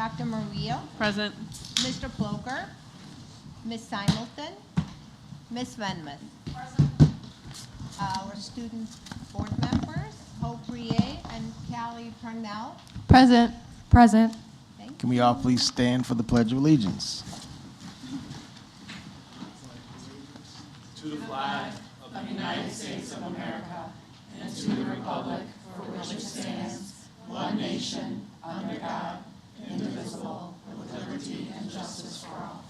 Dr. Maria, Present. Mr. Ploger, Ms. Simulton, Ms. Venmuth. Our student board members, Hope Rie and Callie Purnell. Present. Present. Thank you. Can we all please stand for the Pledge of Allegiance? To the flag of the United States of America and to the republic for which it stands, one nation, under God, indivisible, with liberty and justice for all.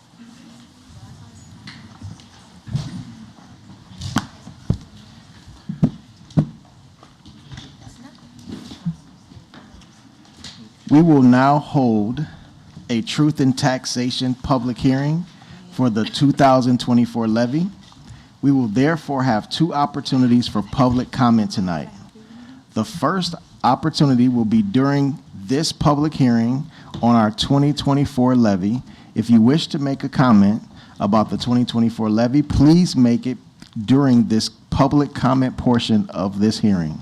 We will now hold a Truth in Taxation public hearing for the 2024 levy. We will therefore have two opportunities for public comment tonight. The first opportunity will be during this public hearing on our 2024 levy. If you wish to make a comment about the 2024 levy, please make it during this public comment portion of this hearing.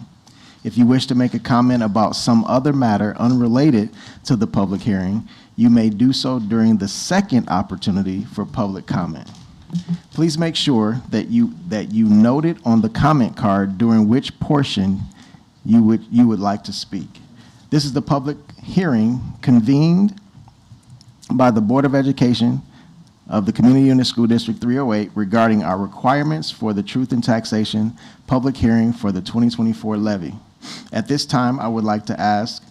If you wish to make a comment about some other matter unrelated to the public hearing, you may do so during the second opportunity for public comment. Please make sure that you note it on the comment card during which portion you would like to speak. This is the public hearing convened by the Board of Education of the Community Unit School District 308 regarding our requirements for the Truth in Taxation public hearing for the 2024 levy. At this time, I would like to ask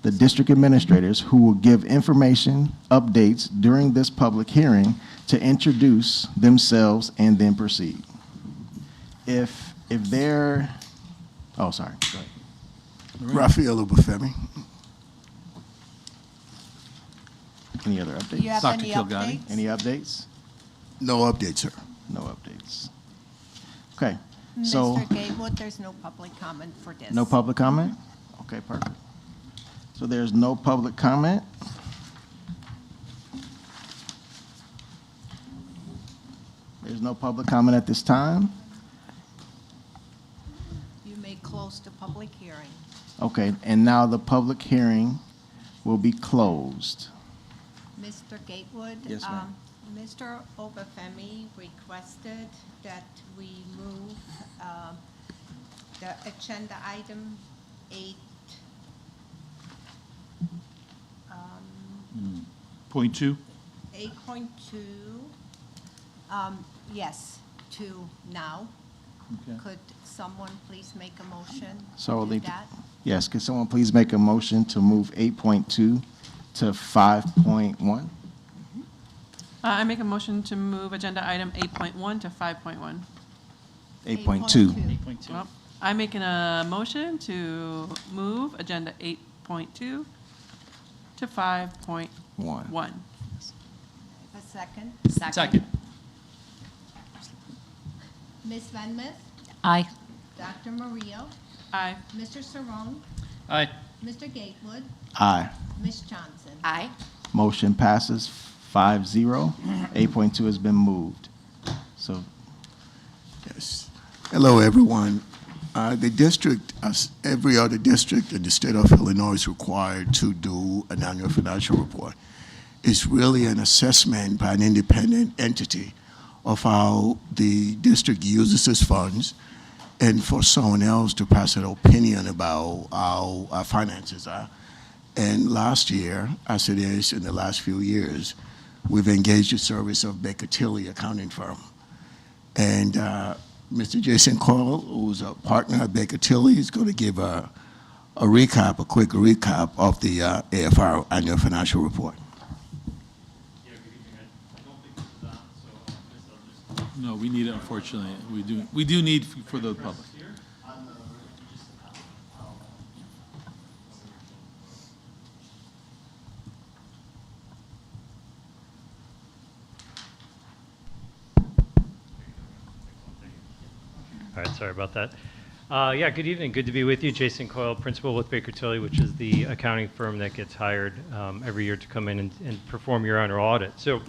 the district administrators who will give information updates during this public hearing to introduce themselves and then proceed. If they're, oh, sorry, go ahead. Raphael Obafemi. Any other Do you updates? have Dr. any Kilgody. updates? Any updates? No update, sir. No updates. Okay, so Mr. Gatewood, there's no public comment for this. no public comment? Okay, perfect. So there's no public comment. There's no public comment at this time. You may close the public hearing. Okay, and now the public hearing will be closed. Mr. Gatewood? Yes, ma'am. Mr. Obafemi requested that we move the agenda item 8, Point two. 8.2, yes, to now. Okay. Could someone please make a motion So to do leave- that? Yes, could someone please make a motion to move 8.2 to 5.1? I make a motion to move agenda item 8.1 to 5.1. 8.2. 8.2. Well, I'm making a motion to move agenda 8.2 to 5.1. One. A second? Second. Ms. Venmuth? Aye. Dr. Maria? Aye. Mr. Cerrone? Aye. Mr. Gatewood? Aye. Ms. Johnson? Aye. Motion passes 5-0. 8.2 has been moved. So, Yes. Hello, everyone. The district, as every other district in the state of Illinois, is required to do an annual financial report. It's really an assessment by an independent entity of how the district uses its funds, and for someone else to pass an opinion about how our finances are. And last year, as it is in the last few years, we've engaged the service of Baker Tilly accounting firm. And Mr. Jason Coyle, who's a partner at Baker Tilly, is going to give a quick recap of the AFR annual financial report. Yeah, good evening. I don't think this is on, so I guess I'll just. No, we need it, unfortunately. We do need for the public. Here? All right, sorry about that. Yeah, good evening. Good to be with you. Jason Coyle, principal with Baker Tilly, which is the accounting firm that gets hired every year to come in and perform your annual audit. So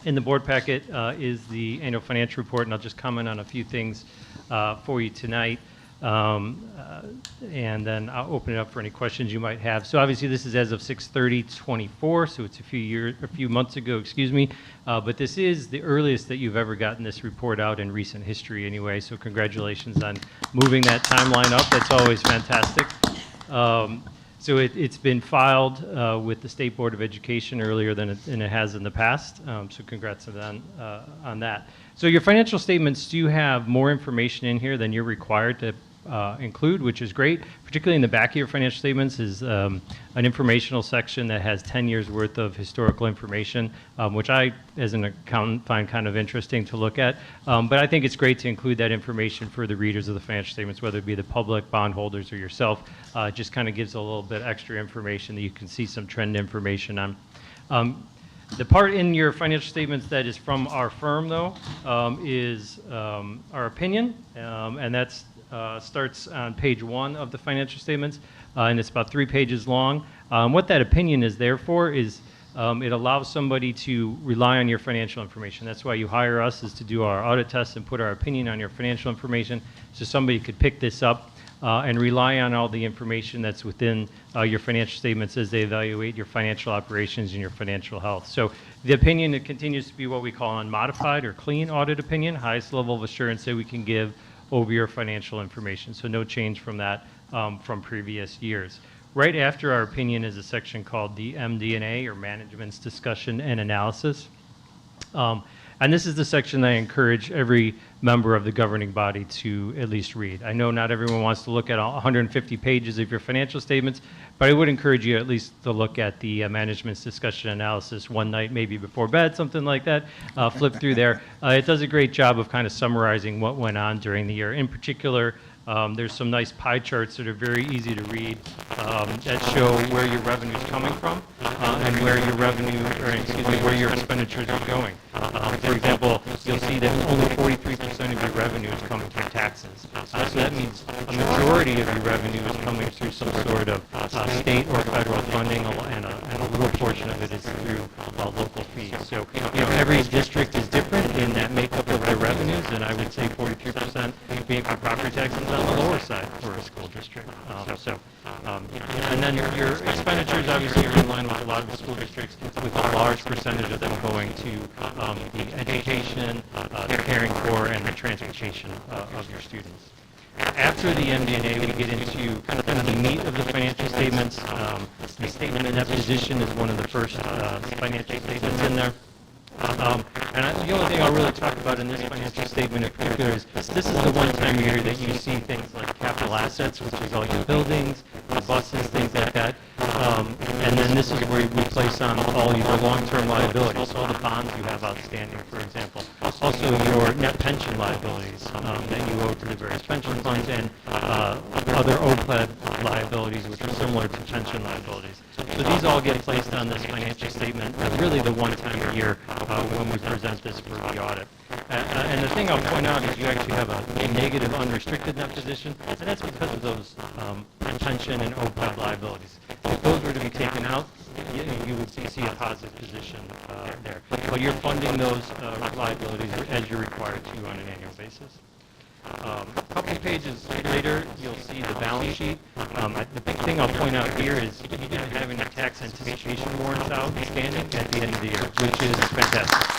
in the board packet is the annual financial report, and I'll just comment on a few things for you tonight. And then I'll open it up for any questions you might have. So obviously this is as of 6/30/24, so it's a few months ago, excuse me. But this is the earliest that you've ever gotten this report out in recent history anyway, so congratulations on moving that timeline up. That's always fantastic. So it's been filed with the State Board of Education earlier than it has in the past, so congrats on that. So your financial statements do have more information in here than you're required to include, which is great. Particularly in the back of your financial statements is an informational section that has 10 years worth of historical information, which I, as an accountant, find kind of interesting to look at. But I think it's great to include that information for the readers of the financial statements, whether it be the public, bondholders, or yourself. It just kind of gives a little bit extra information that you can see some trend information on. The part in your financial statements that is from our firm, though, is our opinion, and that's starts on page 1 of the financial statements, and it's about 3 pages long. What that opinion is there for is it allows somebody to rely on your financial information. That's why you hire us, is to do our audit tests and put our opinion on your financial information, so somebody could pick this up and rely on all the information that's within your financial statements as they evaluate your financial operations and your financial health. So the opinion, it continues to be what we call unmodified or clean audit opinion, highest level of assurance that we can give over your financial information. So no change from that from previous years. Right after our opinion is a section called the MD&A, or Management's Discussion and Analysis. And this is the section that I encourage every member of the governing body to at least read. I know not everyone wants to look at 150 pages of your financial statements, but I would encourage you at least to look at the management's discussion analysis one night, maybe before bed, something like that. Flip through there. It does a great job of kind of summarizing what went on during the year. In particular, there's some nice pie charts that are very easy to read that show where your revenue is coming from and where your revenue, or excuse me, where your expenditures are going. For example, you'll see that only 43% of your revenue is coming from taxes. So that means a majority of your revenue is coming through some sort of state or federal funding, and a little portion of it is through local fees. So, every district is different in that makeup of their revenues, and I would say 43% being for property taxes on the lower side for a school district. And then your expenditures obviously are in line with a lot of the school districts, with a large percentage of them going to the education, the caring for, and the transportation of your students. After the MD&A, we get into kind of the meat of the financial statements. The statement of position is one of the first financial statements in there. The only thing I'll really talk about in this financial statement in particular is this is the one time a year that you see things like capital assets, which is all your buildings, the buses, things like that. And then this is where we place on all your long-term liabilities, all the bonds you have outstanding, for example. Also your net pension liabilities that you owe to the various pension funds, and other OPEB liabilities, which are similar to pension liabilities. So these all get placed on this financial statement, really the one time a year when we present this for the audit. And the thing I'll point out is you actually have a negative unrestricted net position, and that's because of those pension and OPEB liabilities. If those were to be taken out, you would see a positive position there. But you're funding those liabilities as you're required to on an annual basis. A couple pages later, you'll see the balance sheet. The big thing I'll point out here is you didn't have any tax anticipation warrants outstanding at the end of the year, which is fantastic.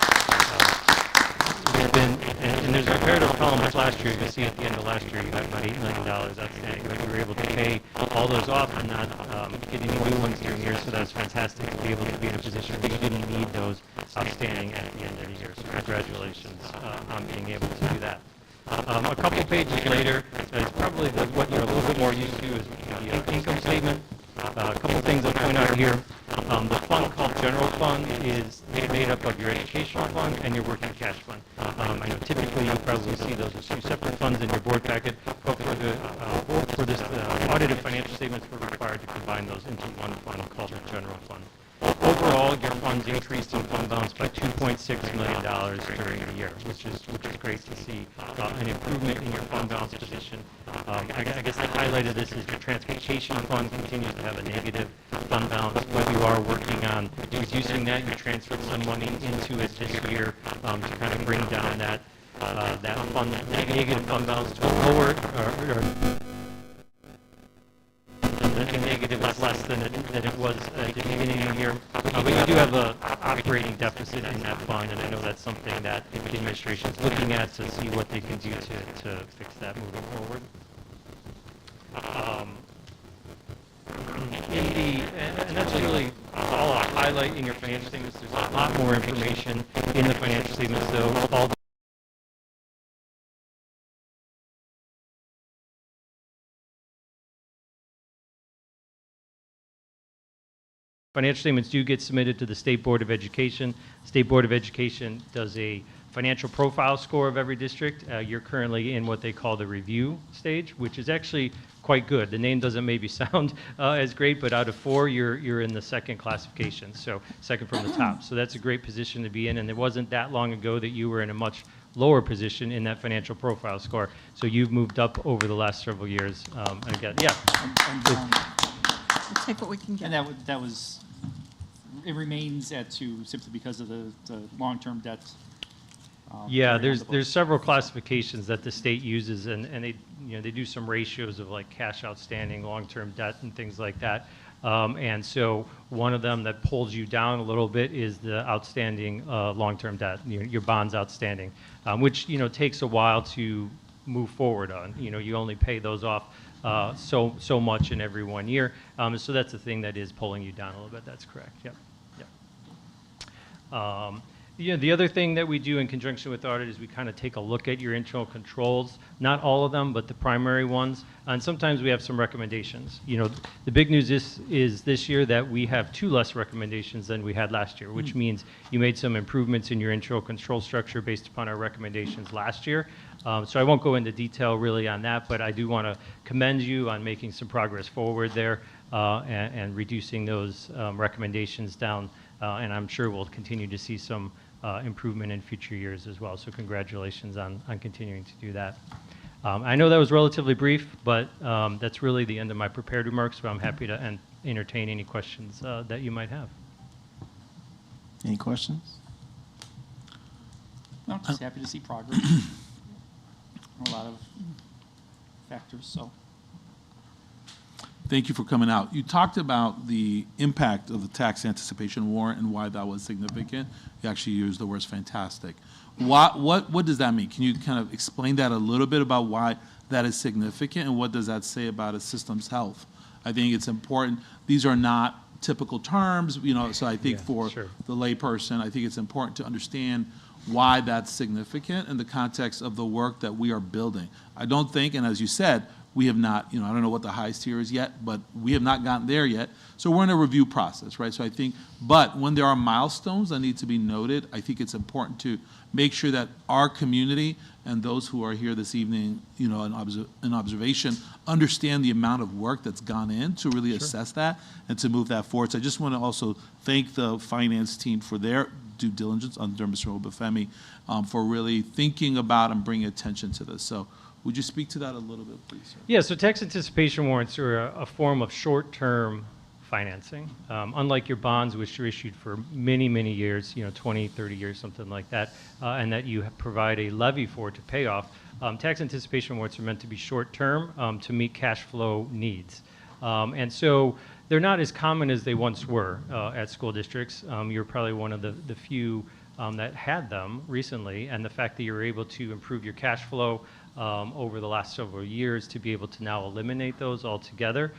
And there's a comparative column with last year. You can see at the end of last year you had about $8 million outstanding, but you were able to pay all those off and not get any new ones during the year, so that's fantastic to be able to be in a position where you didn't need those outstanding at the end of the year. So congratulations on being able to do that. A couple pages later, it's probably what you're a little bit more used to is the income statement. A couple things I'll point out here. The fund called General Fund is made up of your educational fund and your working cash fund. I know typically you probably see those as two separate funds in your board packet, but for this audited financial statements, we're required to combine those into one fund called the General Fund. Overall, your funds increased in fund balance by $2.6 million during the year, which is great to see an improvement in your fund balance position. I guess the highlight of this is your transportation fund continues to have a negative fund balance, but you are working on reducing that. You transferred some money into it this year to kind of bring down that that fund, negative fund balance to a lower, or the negative is less than it was at the beginning of the year. But we do have a operating deficit in that fund, and I know that's something that the administration is looking at to see what they can do to fix that moving forward. And that's really all I'll highlight in your financial statements. There's a lot more information in the financial statements, though. All financial statements do get submitted to the State Board of Education. State Board of Education does a financial profile score of every district. You're currently in what they call the review stage, which is actually quite good. The name doesn't maybe sound as great, but out of 4, you're in the second classification, so second from the top. So that's a great position to be in, and it wasn't that long ago that you were in a much lower position in that financial profile score. So you've moved up over the last several years. And again, yeah. We'll take what we can get. And that was, it remains at 2 simply because of the long-term debt. Yeah, carried on the books. there's several classifications that the state uses, and they do some ratios of like cash outstanding, long-term debt, and things like that. And so one of them that pulls you down a little bit is the outstanding long-term debt, your bonds outstanding, which takes a while to move forward on. You only pay those off so much in every 1 year. So that's the thing that is pulling you down a little bit. That's correct. Yep. The other thing that we do in conjunction with audit is we kind of take a look at your internal controls, not all of them, but the primary ones. And sometimes we have some recommendations. The big news is this year that we have 2 less recommendations than we had last year, which means you made some improvements in your internal control structure based upon our recommendations last year. So I won't go into detail really on that, but I do want to commend you on making some progress forward there and reducing those recommendations down. And I'm sure we'll continue to see some improvement in future years as well. So congratulations on continuing to do that. I know that was relatively brief, but that's really the end of my prepared remarks, but I'm happy to entertain any questions that you might have. Any questions? No, just happy to see progress. A lot of factors, so. Thank you for coming out. You talked about the impact of the tax anticipation warrant and why that was significant. You actually used the words fantastic. What does that mean? Can you kind of explain that a little bit about why that is significant and what does that say about a system's health? I think it's important. These are not typical terms, so I think for the layperson, I think it's important to understand why that's significant in the context of the work that we are building. I don't think, and as you said, we have not, I don't know what the highest tier is yet, but we have not gotten there yet. So we're in a review process, right? So I think, but when there are milestones that need to be noted, I think it's important to make sure that our community and those who are here this evening, in observation, understand the amount of work that's gone in to really assess that and to move that forward. So I just want to also thank the finance team for their due diligence under Mr. Obafemi for really thinking about and bringing attention to this. So would you speak to that a little bit, please, sir? Yeah, so tax anticipation warrants are a form of short-term financing. Unlike your bonds, which are issued for many, many years, 20, 30 years, something like that, and that you provide a levy for to pay off, tax anticipation warrants are meant to be short-term to meet cash flow needs. And so they're not as common as they once were at school districts. You're probably one of the few that had them recently, and the fact that you're able to improve your cash flow over the last several years to be able to now eliminate those altogether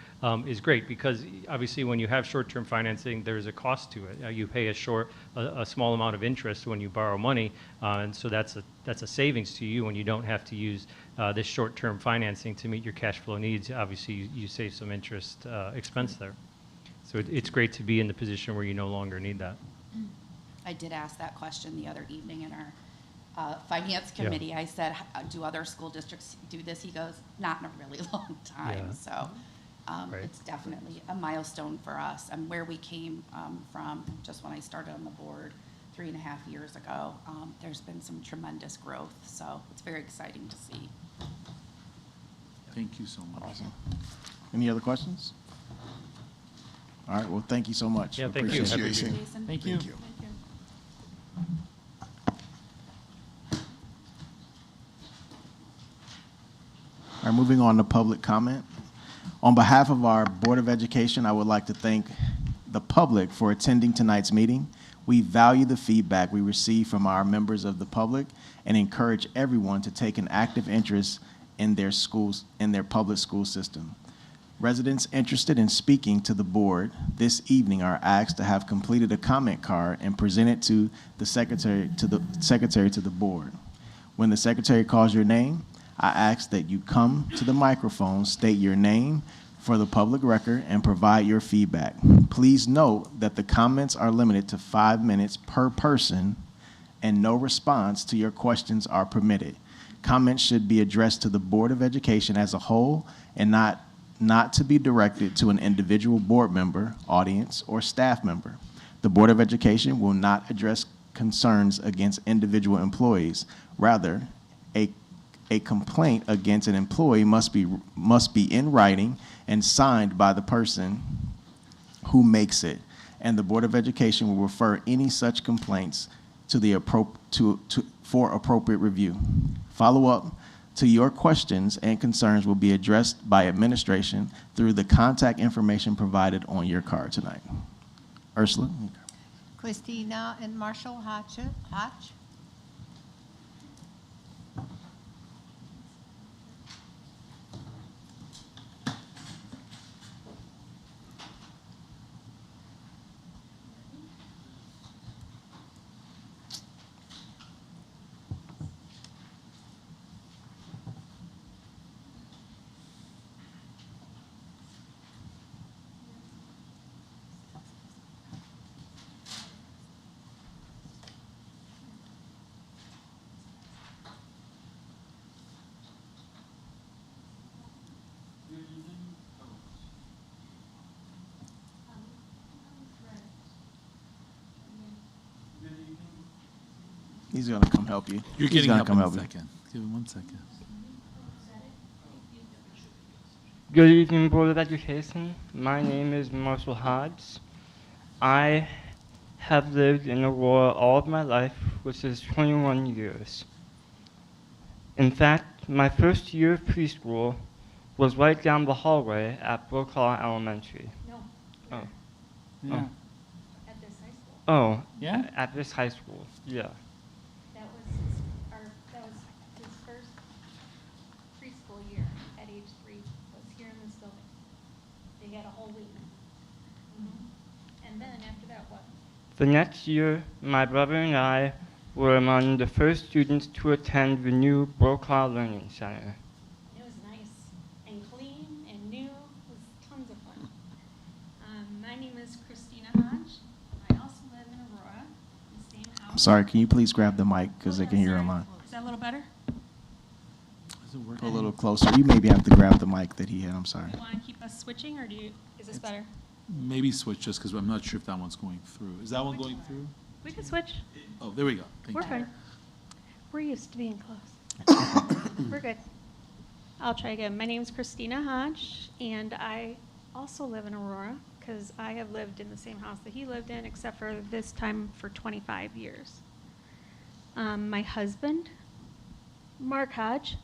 is great, because obviously when you have short-term financing, there's a cost to it. You pay a small amount of interest when you borrow money, and so that's a savings to you when you don't have to use this short-term financing to meet your cash flow needs. Obviously, you save some interest expense there. So it's great to be in the position where you no longer need that. I did ask that question the other evening in our finance committee. I said, do other school districts do this? He goes, not in a really long time. Yeah. So it's definitely a milestone for us. And where we came from, just when I started on the board 3.5 years ago, there's been some tremendous growth. So it's very exciting to see. Thank you so much. Awesome. Any other questions? All right, well, thank you so much. Yeah, We thank you. appreciate Have a it. good Jason. Thank you. All right, moving on to public comment. On behalf of our Board of Education, I would like to thank the public for attending tonight's meeting. We value the feedback we receive from our members of the public and encourage everyone to take an active interest in their schools, in their public school system. Residents interested in speaking to the board this evening are asked to have completed a comment card and present it to the secretary to the board. When the secretary calls your name, I ask that you come to the microphone, state your name for the public record, and provide your feedback. Please note that the comments are limited to 5 minutes per person, and no response to your questions are permitted. Comments should be addressed to the Board of Education as a whole and not to be directed to an individual board member, audience, or staff member. The Board of Education will not address concerns against individual employees. Rather, a complaint against an employee must be in writing and signed by the person who makes it, and the Board of Education will refer any such complaints to the for appropriate review. Follow-up to your questions and concerns will be addressed by administration through the contact information provided on your card tonight. Ursula? Christina and Marshall Hodge. He's gonna come help you. You're He's getting gonna help come in a help you. second. Give him 1 second. Good evening, Board of Education. My name is Marshall Hodge. I have lived in Aurora all of my life, which is 21 years. In fact, my first year of preschool was right down the hallway at Brokaw Elementary. No. Oh. Yeah. At this high school. Oh, Yeah? at this high school, yeah. That was his first preschool year at age 3, was here in this building. They had a whole week. And then after that, what? The next year, my brother and I were among the first students to attend the new Brokaw Learning Center. It was nice and clean and new. It was tons of fun. My name is Christina Hodge. I also live in Aurora, in the same house. I'm sorry, can you please grab the mic because they can hear online? Is that a little better? Is it A working? little closer. You maybe have to grab the mic that he had. I'm sorry. Do you want to keep us switching, or is this better? Maybe switch just because I'm not sure if that one's going through. Is that one going through? We can switch. Oh, there we go. Thank We're you. fine. We're used to being close. We're good. I'll try again. My name's Christina Hodge, and I also live in Aurora because I have lived in the same house that he lived in, except for this time for 25 years. My husband, Mark Hodge,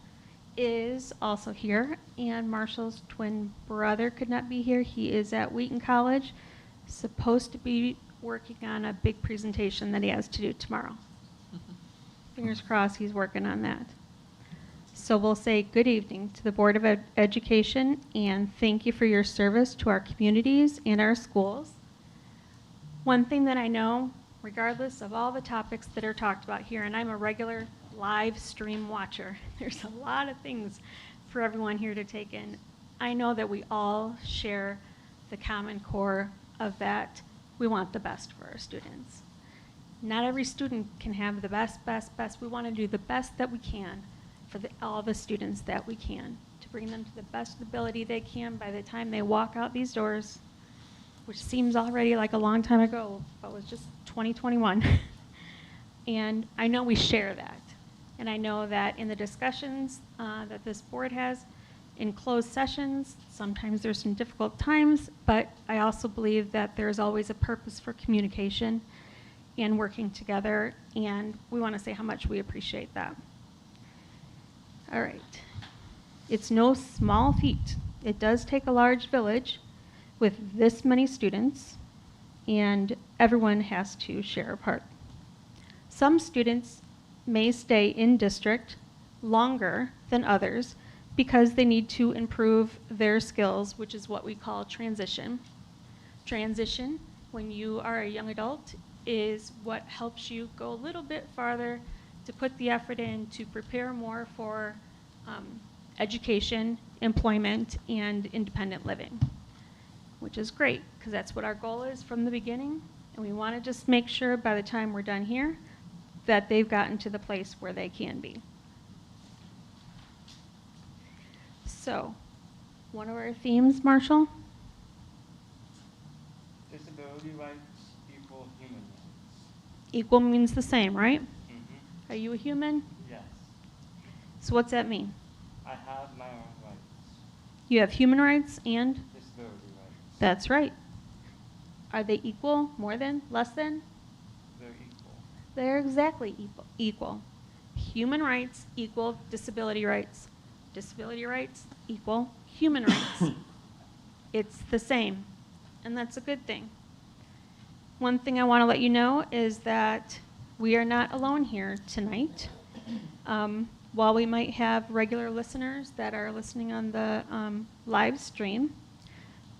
is also here, and Marshall's twin brother could not be here. He is at Wheaton College, supposed to be working on a big presentation that he has to do tomorrow. Fingers crossed he's working on that. So we'll say good evening to the Board of Education and thank you for your service to our communities and our schools. One thing that I know, regardless of all the topics that are talked about here, and I'm a regular live stream watcher, there's a lot of things for everyone here to take in. I know that we all share the common core of that. We want the best for our students. Not every student can have the best. We want to do the best that we can for all the students that we can, to bring them to the best ability they can by the time they walk out these doors, which seems already like a long time ago, but was just 2021. And I know we share that. And I know that in the discussions that this board has, in closed sessions, sometimes there's some difficult times, but I also believe that there's always a purpose for communication and working together, and we want to say how much we appreciate that. All right. It's no small feat. It does take a large village with this many students, and everyone has to share a part. Some students may stay in district longer than others because they need to improve their skills, which is what we call transition. Transition, when you are a young adult, is what helps you go a little bit farther to put the effort in to prepare more for education, employment, and independent living, which is great because that's what our goal is from the beginning. And we want to just make sure by the time we're done here that they've gotten to the place where they can be. So, one of our themes, Marshall? Disability rights equal human rights. Equal means the same, right? Mm-hmm. Are you a human? Yes. So what's that mean? I have my own rights. You have human rights and? Disability rights. That's right. Are they equal, more than, less than? They're equal. They're exactly equal. Human rights equal disability rights. Disability rights equal human rights. It's the same, and that's a good thing. One thing I want to let you know is that we are not alone here tonight. While we might have regular listeners that are listening on the live stream,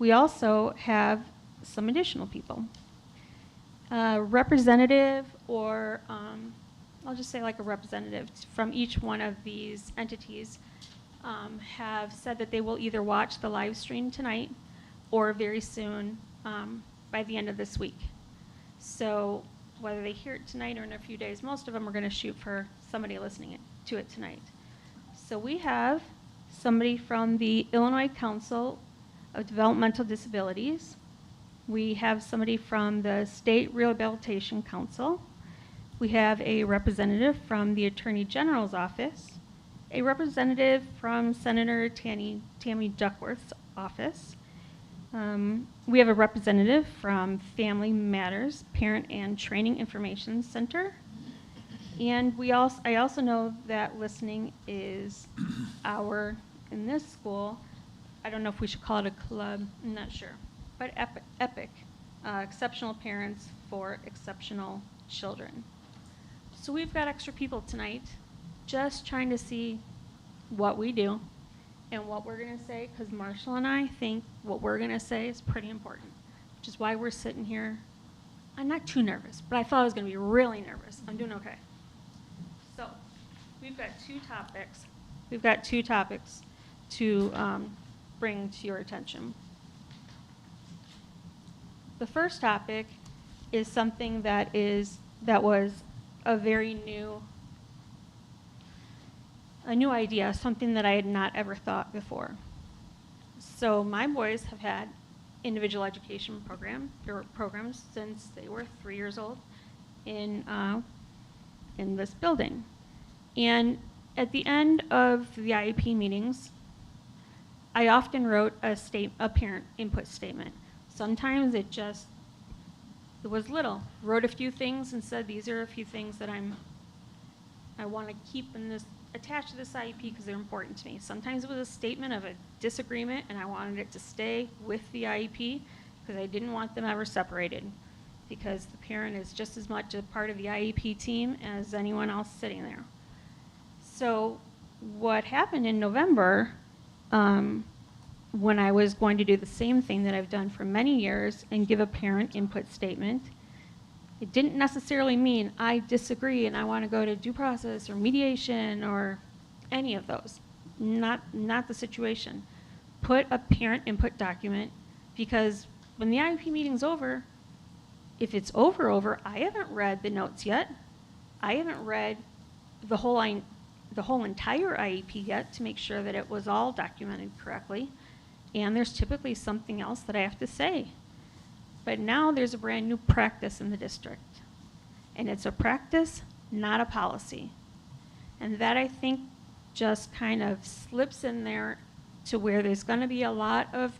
we also have some additional people. Representative, or I'll just say like a representative from each one of these entities have said that they will either watch the live stream tonight or very soon by the end of this week. So whether they hear it tonight or in a few days, most of them are going to shoot for somebody listening to it tonight. So we have somebody from the Illinois Council of Developmental Disabilities. We have somebody from the State Rehabilitation Council. We have a representative from the Attorney General's office, a representative from Senator Tammy Duckworth's office. We have a representative from Family Matters Parent and Training Information Center. And I also know that listening is in this school, I don't know if we should call it a club, I'm not sure, but EPIC, Exceptional Parents for Exceptional Children. So we've got extra people tonight just trying to see what we do and what we're going to say, because Marshall and I think what we're going to say is pretty important, which is why we're sitting here. I'm not too nervous, but I thought I was going to be really nervous. I'm doing okay. So we've got two topics. We've got two topics to bring to your attention. The first topic is something that was a very new idea, something that I had not ever thought before. So my boys have had individual education programs since they were 3 years old in this building. And at the end of the IEP meetings, I often wrote a parent input statement. Sometimes it was little. Wrote a few things and said, these are a few things that I want to keep attached to this IEP because they're important to me. Sometimes it was a statement of a disagreement and I wanted it to stay with the IEP because I didn't want them ever separated, because the parent is just as much a part of the IEP team as anyone else sitting there. So what happened in November, when I was going to do the same thing that I've done for many years and give a parent input statement, it didn't necessarily mean I disagree and I want to go to due process or mediation or any of those. Not the situation. Put a parent input document, because when the IEP meeting's over, if it's over, I haven't read the notes yet. I haven't read the whole entire IEP yet to make sure that it was all documented correctly. And there's typically something else that I have to say. But now there's a brand new practice in the district. And it's a practice, not a policy. And that, I think, just kind of slips in there to where there's going to be a lot of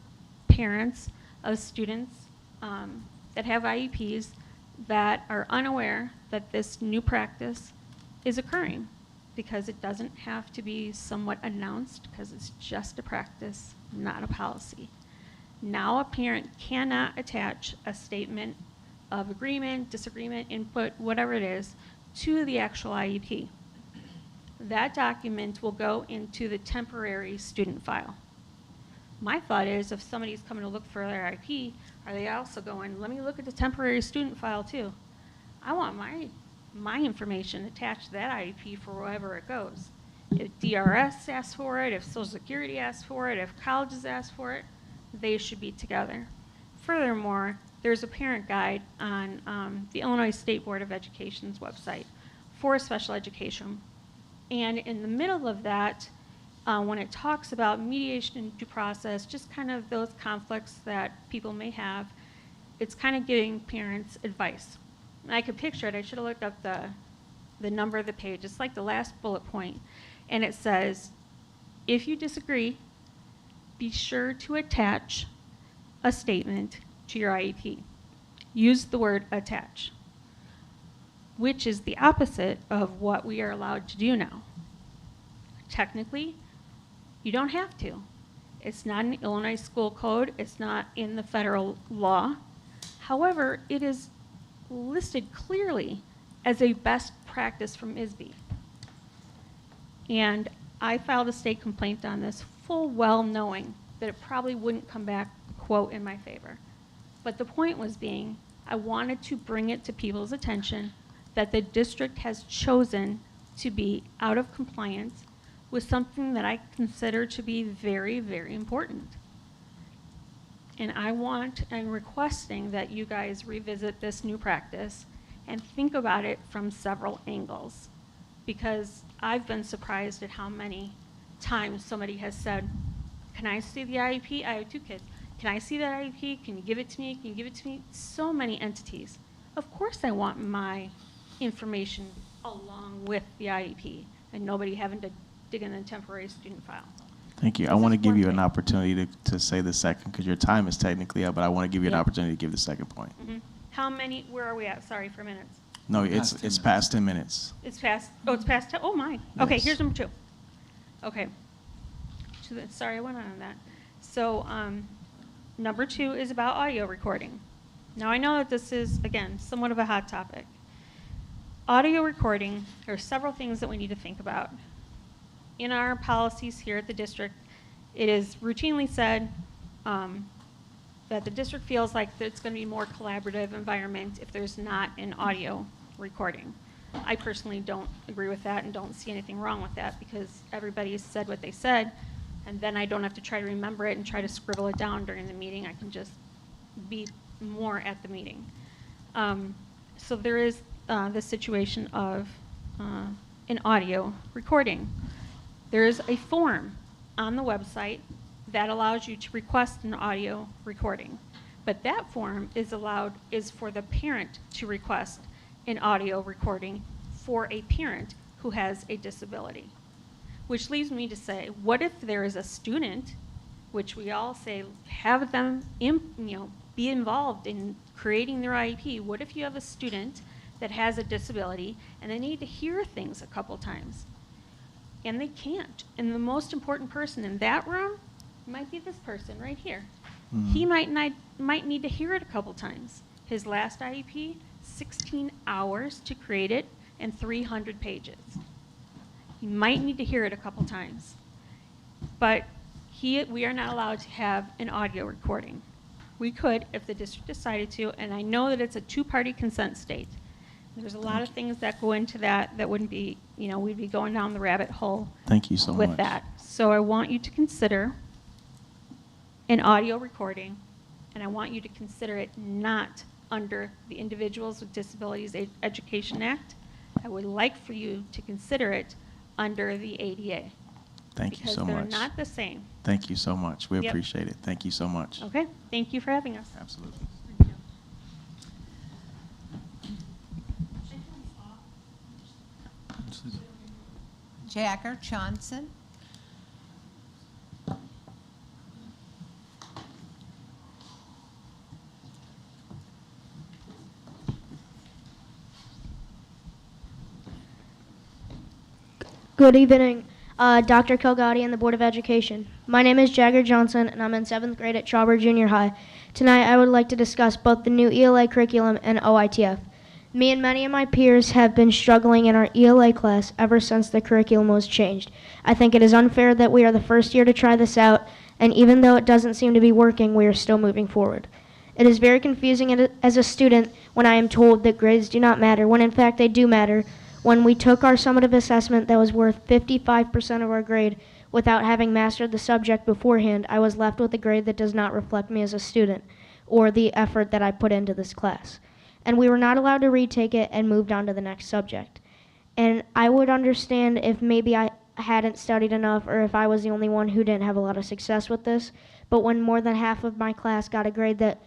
parents of students that have IEPs that are unaware that this new practice is occurring. because it doesn't have to be somewhat announced, because it's just a practice, not a policy. Now a parent cannot attach a statement of agreement, disagreement, input, whatever it is, to the actual IEP. That document will go into the temporary student file. My thought is, if somebody's coming to look for their IEP, are they also going, let me look at the temporary student file too? I want my information attached to that IEP for wherever it goes. If DRS asks for it, if Social Security asks for it, if colleges ask for it, they should be together. Furthermore, there's a parent guide on the Illinois State Board of Education's website for special education. And in the middle of that, when it talks about mediation and due process, just kind of those conflicts that people may have, it's kind of giving parents advice. And I could picture it. I should have looked up the number of the page. It's like the last bullet point. And it says, if you disagree, be sure to attach a statement to your IEP. Use the word attach, which is the opposite of what we are allowed to do now. Technically, you don't have to. It's not in the Illinois school code. It's not in the federal law. However, it is listed clearly as a best practice from ISB. And I filed a state complaint on this, full well knowing that it probably wouldn't come back, quote, in my favor. But the point was being, I wanted to bring it to people's attention that the district has chosen to be out of compliance with something that I consider to be very, very important. And I'm requesting that you guys revisit this new practice and think about it from several angles. Because I've been surprised at how many times somebody has said, can I see the IEP? I have 2 kids. Can I see that IEP? Can you give it to me? Can you give it to me? So many entities. Of course I want my information along with the IEP and nobody having to dig in the temporary student file. Thank you. I This want to is give one you an thing. opportunity to say the second, because your time is technically up, but I want to give you an Yeah. opportunity to give the second point. Mhm. How many, where are we at? Sorry for minutes. No, Past 10 it's past 10 minutes. It's past, it's past 10, oh my. Okay, Yes. here's number 2. Okay. Sorry, I went on that. So, number 2 is about audio recording. Now, I know that this is, again, somewhat of a hot topic. Audio recording, there are several things that we need to think about. In our policies here at the district, it is routinely said that the district feels like it's going to be a more collaborative environment if there's not an audio recording. I personally don't agree with that and don't see anything wrong with that because everybody said what they said, and then I don't have to try to remember it and try to scribble it down during the meeting. I can just be more at the meeting. So there is the situation of an audio recording. There is a form on the website that allows you to request an audio recording. But that form is for the parent to request an audio recording for a parent who has a disability. Which leads me to say, what if there is a student, which we all say, have them be involved in creating their IEP. What if you have a student that has a disability and they need to hear things a couple times? And they can't. And the most important person in that room might be this person right here. Mhm. He might need to hear it a couple times. His last IEP, 16 hours to create it and 300 pages. He might need to hear it a couple times. But we are not allowed to have an audio recording. We could if the district decided to, and I know that it's a 2-party consent state. There's a lot of things that go into that wouldn't be, we'd be going down the rabbit hole Thank you so with much. that. So I want you to consider an audio recording, and I want you to consider it not under the Individuals with Disabilities Education Act. I would like for you to consider it under the ADA. Thank you so much. Because they're not the same. Thank you so much. We Yep. appreciate it. Thank you so much. Okay, thank you for having us. Absolutely. Jagger Johnson. Good evening, Dr. Kilgotti and the Board of Education. My name is Jagger Johnson, and I'm in 7th grade at Chauber Junior High. Tonight, I would like to discuss both the new ELA curriculum and OITF. Me and many of my peers have been struggling in our ELA class ever since the curriculum was changed. I think it is unfair that we are the first year to try this out, and even though it doesn't seem to be working, we are still moving forward. It is very confusing as a student when I am told that grades do not matter, when in fact they do matter. When we took our summative assessment that was worth 55% of our grade without having mastered the subject beforehand, I was left with a grade that does not reflect me as a student or the effort that I put into this class. And we were not allowed to retake it and moved on to the next subject. And I would understand if maybe I hadn't studied enough or if I was the only one who didn't have a lot of success with this, but when more than half of my class got a grade that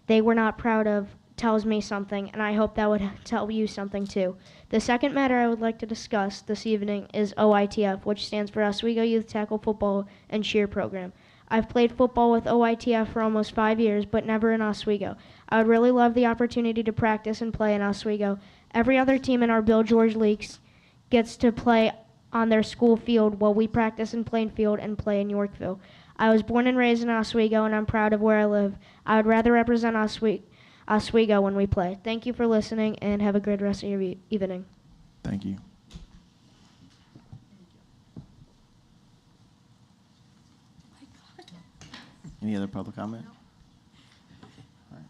they were not proud of, tells me something, and I hope that would tell you something too. The second matter I would like to discuss this evening is OITF, which stands for Oswego Youth Tackle Football and Cheer Program. I've played football with OITF for almost 5 years, but never in Oswego. I would really love the opportunity to practice and play in Oswego. Every other team in our Bill George leagues gets to play on their school field while we practice in Plainfield and play in Yorkville. I was born and raised in Oswego, and I'm proud of where I live. I would rather represent Oswego when we play. Thank you for listening, and have a great rest of your evening. Thank you. Any other public comment? All right.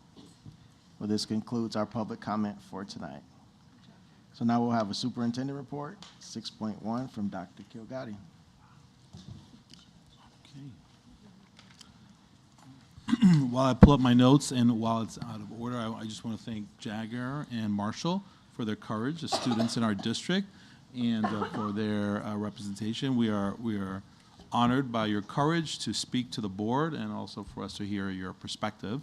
Well, this concludes our public comment for tonight. So now we'll have a superintendent report, 6.1 from Dr. Kilgotti. While I pull up my notes and while it's out of order, I just want to thank Jagger and Marshall for their courage as students in our district and for their representation. We are honored by your courage to speak to the board and also for us to hear your perspective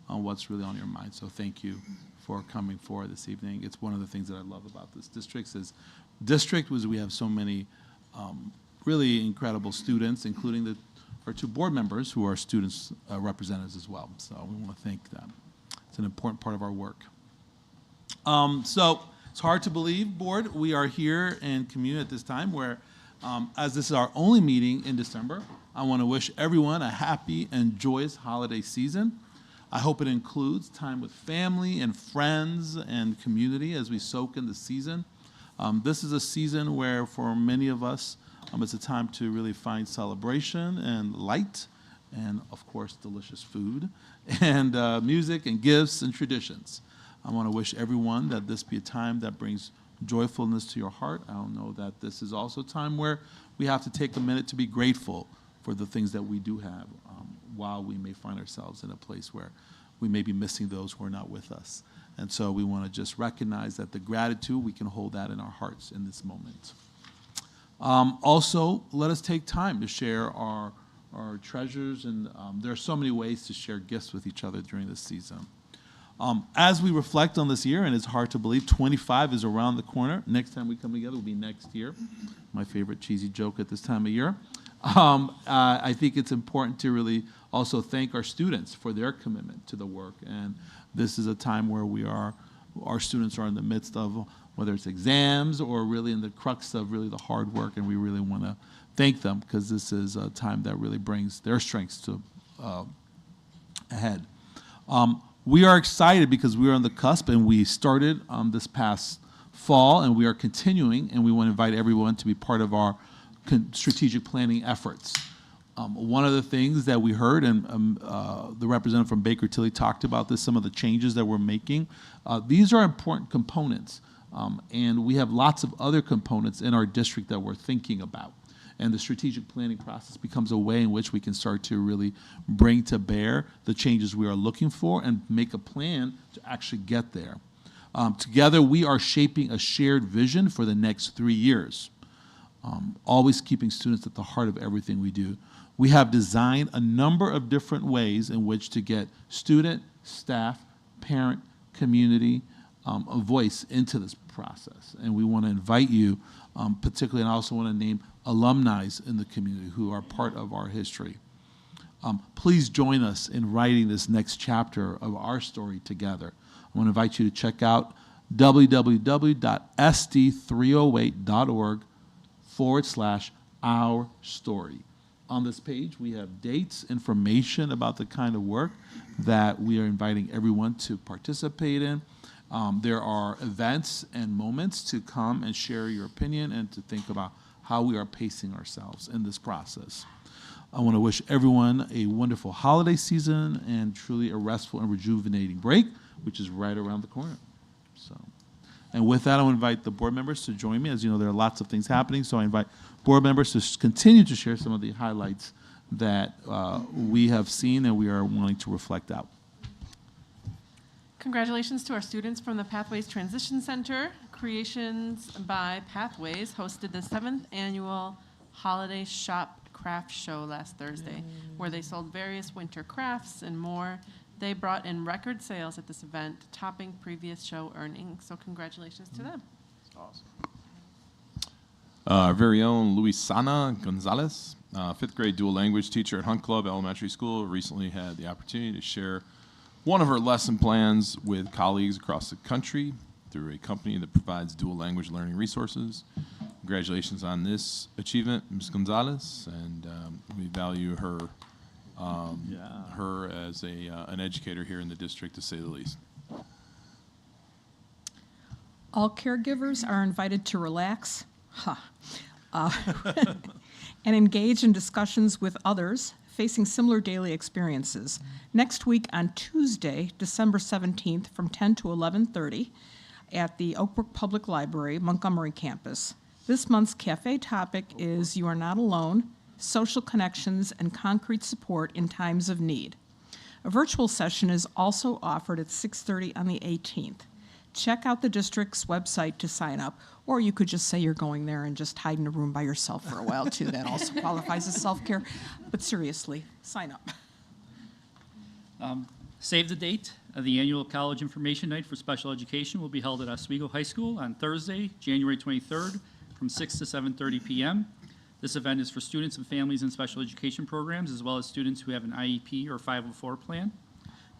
on what's really on your mind. So thank you for coming forward this evening. It's one of the things that I love about this district was we have so many really incredible students, including our 2 board members who are students representatives as well. So we want to thank them. It's an important part of our work. So it's hard to believe, board, we are here in community at this time where, as this is our only meeting in December, I want to wish everyone a happy and joyous holiday season. I hope it includes time with family and friends and community as we soak in the season. This is a season where, for many of us, it's a time to really find celebration and light and, of course, delicious food and music and gifts and traditions. I want to wish everyone that this be a time that brings joyfulness to your heart. I don't know that this is also a time where we have to take a minute to be grateful for the things that we do have while we may find ourselves in a place where we may be missing those who are not with us. And so we want to just recognize that the gratitude, we can hold that in our hearts in this moment. Also, let us take time to share our treasures, and there are so many ways to share gifts with each other during this season. As we reflect on this year, and it's hard to believe, 25 is around the corner. Next time we come together will be next year. My favorite cheesy joke at this time of year. I think it's important to really also thank our students for their commitment to the work. And this is a time where our students are in the midst of whether it's exams or really in the crux of really the hard work, and we really want to thank them because this is a time that really brings their strengths to ahead. We are excited because we are on the cusp, and we started this past fall, and we are continuing, and we want to invite everyone to be part of our strategic planning efforts. One of the things that we heard, and the representative from Baker Tilly talked about this, some of the changes that we're making. These are important components. And we have lots of other components in our district that we're thinking about. And the strategic planning process becomes a way in which we can start to really bring to bear the changes we are looking for and make a plan to actually get there. Together, we are shaping a shared vision for the next 3 years, always keeping students at the heart of everything we do. We have designed a number of different ways in which to get student, staff, parent, community, a voice into this process. And we want to invite you, particularly, and I also want to name alumni in the community who are part of our history. Please join us in writing this next chapter of our story together. I want to invite you to check out www.sd308.org our story. On this page, we have dates, information about the kind of work that we are inviting everyone to participate in. There are events and moments to come and share your opinion and to think about how we are pacing ourselves in this process. I want to wish everyone a wonderful holiday season and truly a restful and rejuvenating break, which is right around the corner. And with that, I'll invite the board members to join me. As you know, there are lots of things happening, so I invite board members to continue to share some of the highlights that we have seen and we are wanting to reflect out. Congratulations to our students from the Pathways Transition Center. Creations by Pathways hosted the 7th annual Holiday Shop Craft Show last Thursday, where they sold various winter crafts and more. They brought in record sales at this event, topping previous show earnings. So congratulations to them. Awesome. Our very own Luisana Gonzalez, 5th grade dual language teacher at Hunt Club Elementary School, recently had the opportunity to share one of her lesson plans with colleagues across the country through a company that provides dual language learning resources. Congratulations on this achievement, Ms. Gonzalez, and we value her her as an educator here in the district, to say the least. All caregivers are invited to relax and engage in discussions with others facing similar daily experiences. Next week on Tuesday, December 17th, from 10 to 11:30 at the Oak Brook Public Library, Montgomery campus. This month's cafe topic is You Are Not Alone, Social Connections and Concrete Support in Times of Need. A virtual session is also offered at 6:30 on the 18th. Check out the district's website to sign up, or you could just say you're going there and just hide in a room by yourself for a while too. That also qualifies as self-care. But seriously, sign up. Save the date. The annual College Information Night for Special Education will be held at Oswego High School on Thursday, January 23rd from 6 to 7:30 p.m. This event is for students and families in special education programs, as well as students who have an IEP or 504 plan,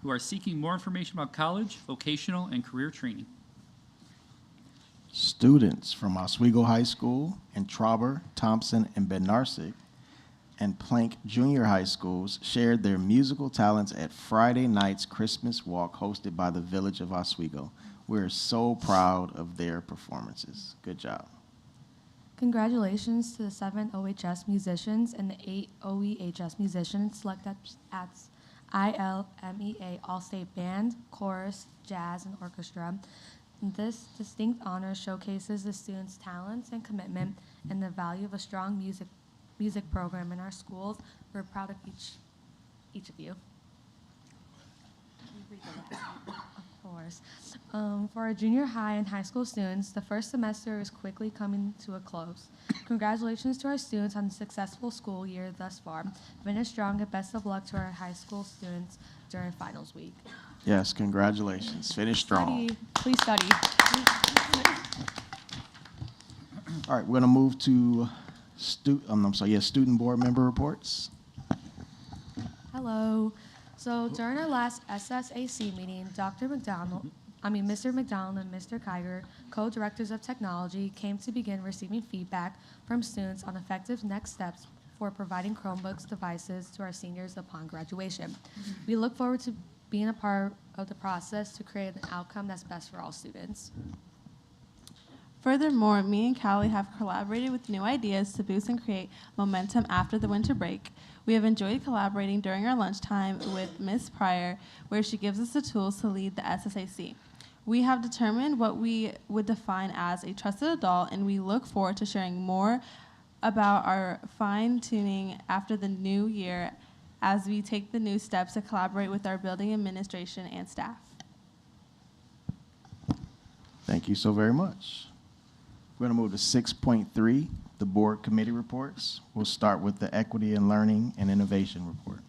who are seeking more information about college, vocational, and career training. Students from Oswego High School and Trauber, Thompson, and Bednarsik and Plank Junior High Schools shared their musical talents at Friday night's Christmas walk hosted by the Village of Oswego. We're so proud of their performances. Good job. Congratulations to the 7 OHS musicians and the 8 OEHS musicians selected at ILMEA All-State Band, Chorus, Jazz, and Orchestra. This distinct honor showcases the students' talents and commitment and the value of a strong music program in our schools. We're proud of each of you. Of course. For our junior high and high school students, the first semester is quickly coming to a close. Congratulations to our students on a successful school year thus far. Finish strong and best of luck to our high school students during finals week. Yes, congratulations. Finish strong. Study. Please study. All right, we're going to move to student board member reports. Hello. So during our last SSAC meeting, Mr. McDonald and Mr. Kiger, co-directors of technology, came to begin receiving feedback from students on effective next steps for providing Chromebooks devices to our seniors upon graduation. We look forward to being a part of the process to create an outcome that's best for all students. Furthermore, me and Callie have collaborated with new ideas to boost and create momentum after the winter break. We have enjoyed collaborating during our lunchtime with Ms. Pryor, where she gives us the tools to lead the SSAC. We have determined what we would define as a trusted adult, and we look forward to sharing more about our fine-tuning after the new year as we take the new steps to collaborate with our building administration and staff. Thank you so very much. We're going to move to 6.3, the board committee reports. We'll start with the Equity and Learning and Innovation report.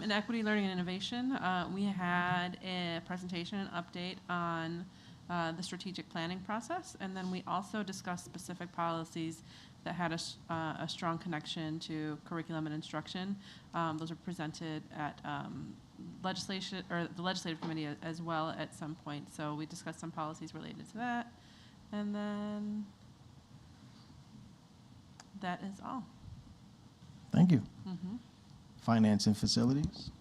In Equity, Learning, and Innovation, we had a presentation and update on the strategic planning process, and then we also discussed specific policies that had a strong connection to curriculum and instruction. Those were presented at the legislative committee as well at some point. So we discussed some policies related to that. And then that is all. Thank you. Mhm. Finance and facilities.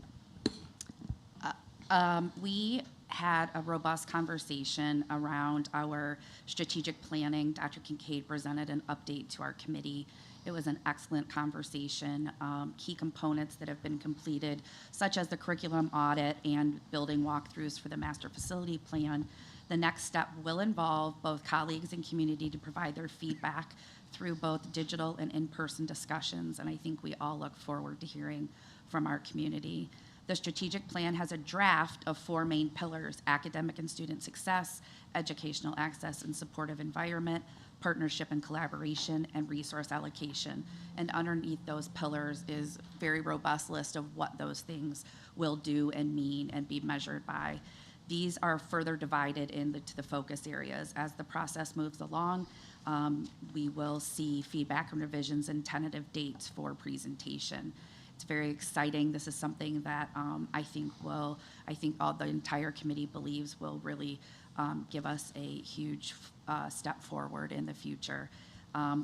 We had a robust conversation around our strategic planning. Dr. Kincaid presented an update to our committee. It was an excellent conversation. Key components that have been completed, such as the curriculum audit and building walkthroughs for the master facility plan. The next step will involve both colleagues and community to provide their feedback through both digital and in-person discussions, and I think we all look forward to hearing from our community. The strategic plan has a draft of 4 main pillars: academic and student success, educational access and supportive environment, partnership and collaboration, and resource allocation. And underneath those pillars is a very robust list of what those things will do and mean and be measured by. These are further divided into the focus areas. As the process moves along, we will see feedback and revisions and tentative dates for presentation. It's very exciting. This is something that I think all the entire committee believes will really give us a huge step forward in the future.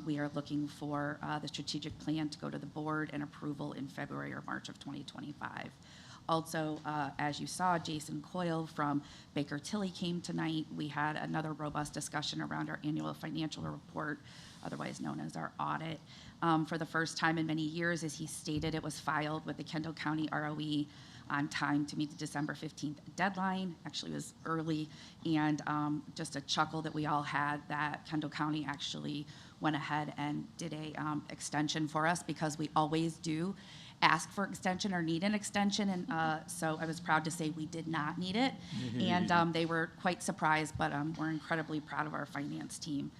We are looking for the strategic plan to go to the board and approval in February or March of 2025. Also, as you saw, Jason Coyle from Baker Tilly came tonight. We had another robust discussion around our annual financial report, otherwise known as our audit. For the first time in many years, as he stated, it was filed with the Kendall County ROE on time to meet the December 15th deadline. Actually, it was early, and just a chuckle that we all had that Kendall County actually went ahead and did a extension for us, because we always do ask for extension or need an extension, and so I was proud to say we did not need it, and they were quite surprised, but we're incredibly proud of our finance team.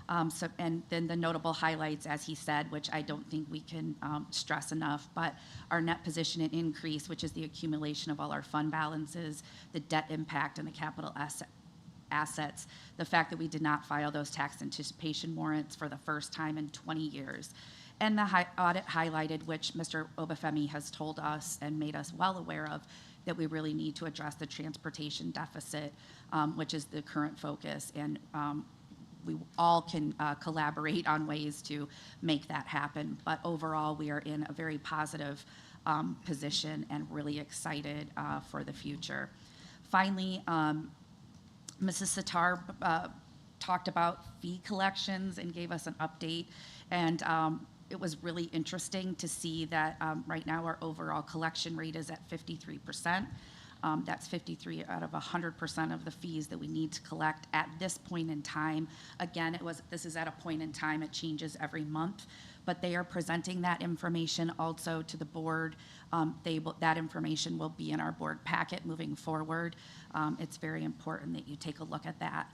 And then the notable highlights, as he said, which I don't think we can stress enough, but our net position and increase, which is the accumulation of all our fund balances, the debt impact, and the capital assets, the fact that we did not file those tax anticipation warrants for the first time in 20 years. And the audit highlighted, which Mr. Obafemi has told us and made us well aware of, that we really need to address the transportation deficit, which is the current focus, and we all can collaborate on ways to make that happen. But overall, we are in a very positive position and really excited for the future. Finally, Mrs. Sitar talked about fee collections and gave us an update, and it was really interesting to see that right now our overall collection rate is at 53%. That's 53 out of 100% of the fees that we need to collect at this point in time. Again, this is at a point in time, it changes every month, but they are presenting that information also to the board. That information will be in our board packet moving forward. It's very important that you take a look at that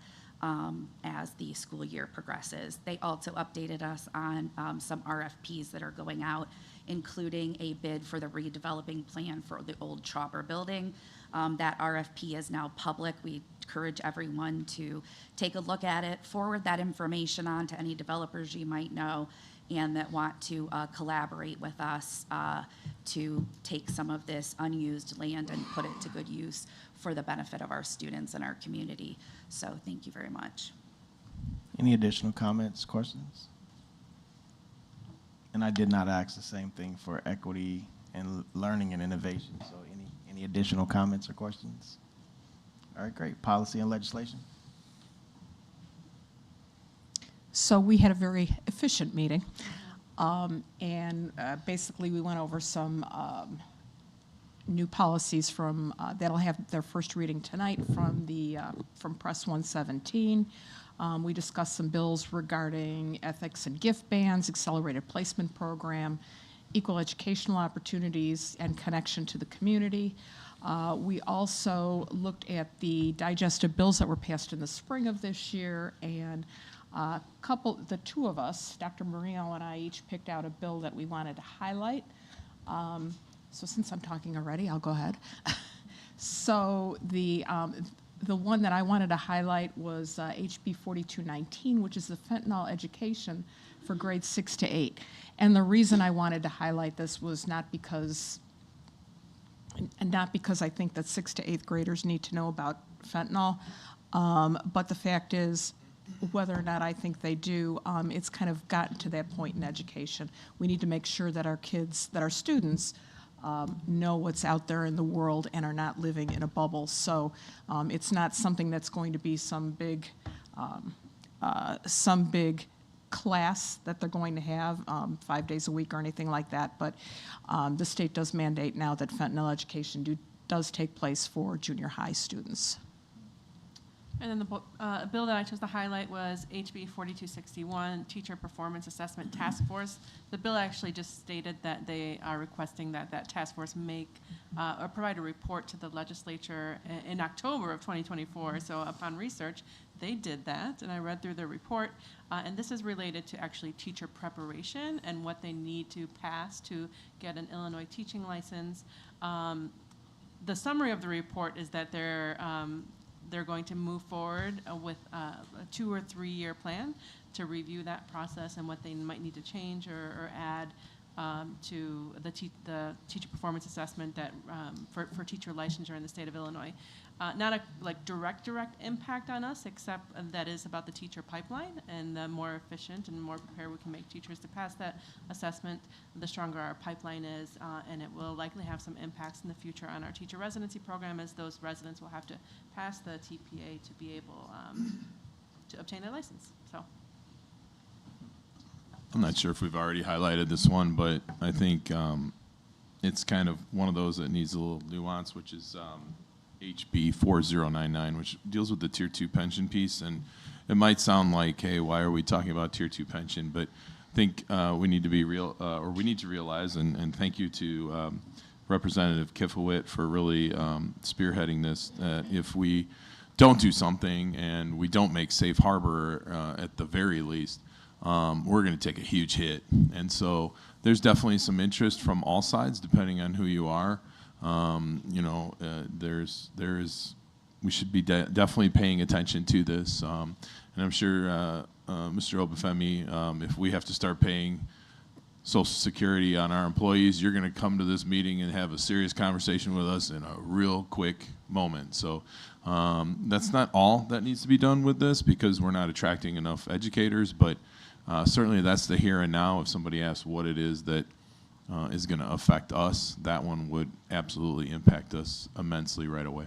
as the school year progresses. They also updated us on some RFPs that are going out, including a bid for the redeveloping plan for the old Chauber building. That RFP is now public. We encourage everyone to take a look at it, forward that information on to any developers you might know and that want to collaborate with us to take some of this unused land and put it to good use for the benefit of our students and our community. So thank you very much. Any additional comments, questions? And I did not ask the same thing for equity and learning and innovation. So any additional comments or questions? All right, great. Policy and legislation. So we had a very efficient meeting, and basically we went over some new policies from that'll have their first reading tonight from Press 117. We discussed some bills regarding ethics and gift bans, accelerated placement program, equal educational opportunities, and connection to the community. We also looked at the digestive bills that were passed in the spring of this year, and the two of us, Dr. Marino and I, each picked out a bill that we wanted to highlight. So since I'm talking already, I'll go ahead. So the one that I wanted to highlight was HB 4219, which is the fentanyl education for grades 6 to 8. And the reason I wanted to highlight this was not because I think that 6th to 8th graders need to know about fentanyl, but the fact is whether or not I think they do. It's kind of gotten to that point in education. We need to make sure that our kids, that our students, know what's out there in the world and are not living in a bubble. So it's not something that's going to be some big class that they're going to have 5 days a week or anything like that. But the state does mandate now that fentanyl education does take place for junior high students. And then the bill that I chose to highlight was HB 4261, Teacher Performance Assessment Task Force. The bill actually just stated that they are requesting that that task force make or provide a report to the legislature in October of 2024. So upon research, they did that, and I read through their report. And this is related to actually teacher preparation and what they need to pass to get an Illinois teaching license. The summary of the report is that they're going to move forward with a 2 or 3 year plan to review that process and what they might need to change or add to the teacher performance assessment that for teacher licensure in the state of Illinois. Not a direct impact on us, except that is about the teacher pipeline, and the more efficient and more prepared we can make teachers to pass that assessment, the stronger our pipeline is, and it will likely have some impacts in the future on our teacher residency program, as those residents will have to pass the TPA to be able to obtain their license. So. I'm not sure if we've already highlighted this one, but I think it's kind of one of those that needs a little nuance, which is HB 4099, which deals with the Tier 2 pension piece. And it might sound like, hey, why are we talking about Tier 2 pension? But I think we need to be real, or we need to realize, and thank you to Representative Kifowit for really spearheading this, that if we don't do something and we don't make safe harbor at the very least, we're going to take a huge hit. And so there's definitely some interest from all sides, depending on who you are. We should be definitely paying attention to this. And I'm sure, Mr. Obafemi, if we have to start paying Social Security on our employees, you're going to come to this meeting and have a serious conversation with us in a real quick moment. So that's not all that needs to be done with this, because we're not attracting enough educators, but certainly that's the here and now. If somebody asks what it is that is going to affect us, that one would absolutely impact us immensely right away.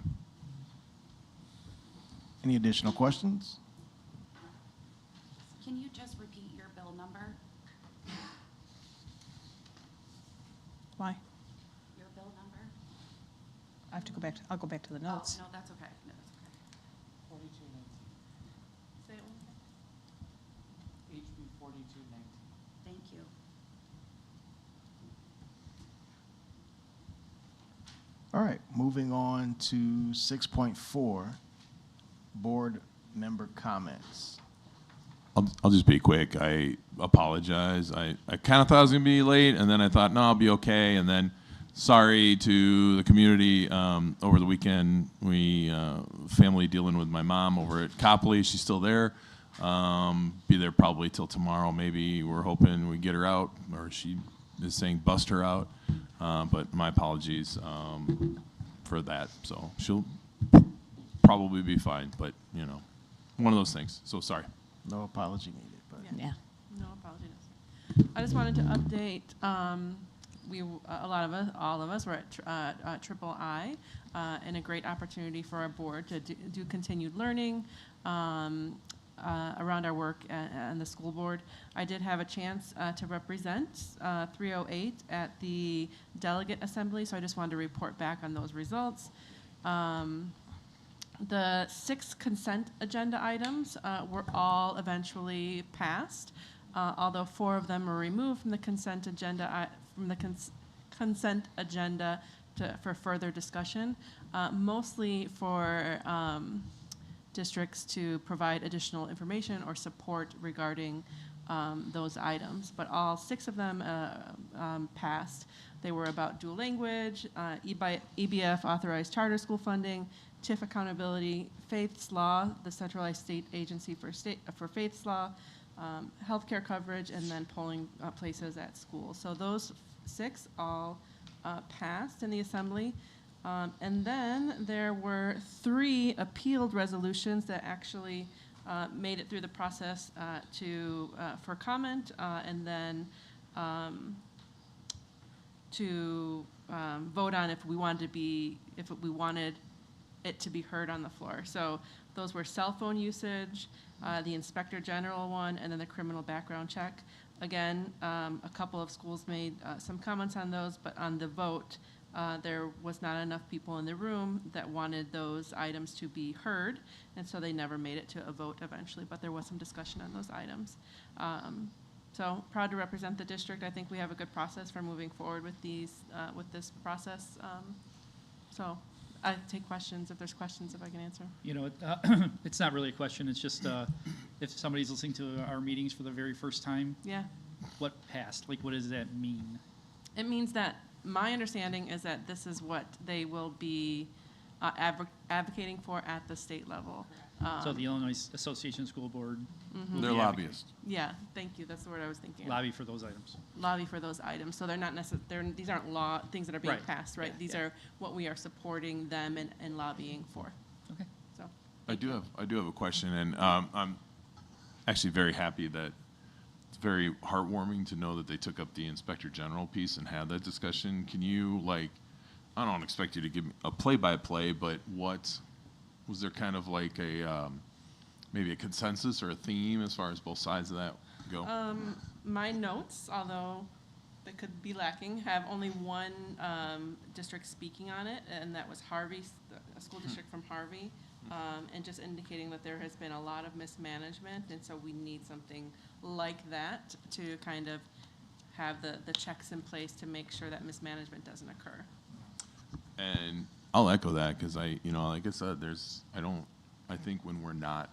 Any additional questions? Can you just repeat your bill number? Why? Your bill number? I have to go back. I'll go back to the notes. Oh, no, that's okay. No, that's okay. 4219. Say it one more time. HB 4219. Thank you. All right, moving on to 6.4, board member comments. I'll just be quick. I apologize. I kind of thought I was going to be late, and then I thought, no, I'll be okay. And then, sorry to the community. Over the weekend, we family dealing with my mom over at Copley. She's still there. Be there probably till tomorrow. Maybe we're hoping we get her out, or she is saying bust her out. But my apologies for that. So she'll probably be fine. But one of those things. So sorry. No apology needed. But Yeah. No apology necessary. I just wanted to update. All of us were at Triple I, and a great opportunity for our board to do continued learning around our work and the school board. I did have a chance to represent 308 at the delegate assembly, so I just wanted to report back on those results. The 6 consent agenda items were all eventually passed, although 4 of them were removed from the consent agenda for further discussion, mostly for districts to provide additional information or support regarding those items. But all 6 of them passed. They were about dual language, EBF authorized charter school funding, TIF accountability, Faith's Law, the centralized state agency for Faith's Law, healthcare coverage, and then polling places at school. So those 6 all passed in the assembly. And then there were 3 appealed resolutions that actually made it through the process for comment, and then to vote on if we wanted it to be heard on the floor. So those were cell phone usage, the inspector general one, and then the criminal background check. Again, a couple of schools made some comments on those, but on the vote, there was not enough people in the room that wanted those items to be heard, and so they never made it to a vote eventually, but there was some discussion on those items. So proud to represent the district. I think we have a good process for moving forward with this process. So I take questions if there's questions, if I can answer. You know, it's not really a question. It's just if somebody's listening to our meetings for the very first time, Yeah. what passed? Like, what does that mean? It means that my understanding is that this is what they will be advocating for at the state level. So the Illinois Association of School Board. Mhm. They're lobbyists. Yeah, thank you. That's the word I was thinking. Lobby for those items. Lobby for those items. So they're not necessarily, these aren't things that are being Right. passed, right? Yeah, These yeah. are what we are supporting them and lobbying for. Okay. So. I do have a question, and I'm actually very happy that it's very heartwarming to know that they took up the inspector general piece and had that discussion. Can you, like, I don't expect you to give me a play-by-play, but what was there kind of like a maybe a consensus or a theme as far as both sides of that go? My notes, although they could be lacking, have only one district speaking on it, and that was Harvey, a school district from Harvey, and just indicating that there has been a lot of mismanagement, and so we need something like that to kind of have the checks in place to make sure that mismanagement doesn't occur. And I'll echo that because like I said, I think when we're not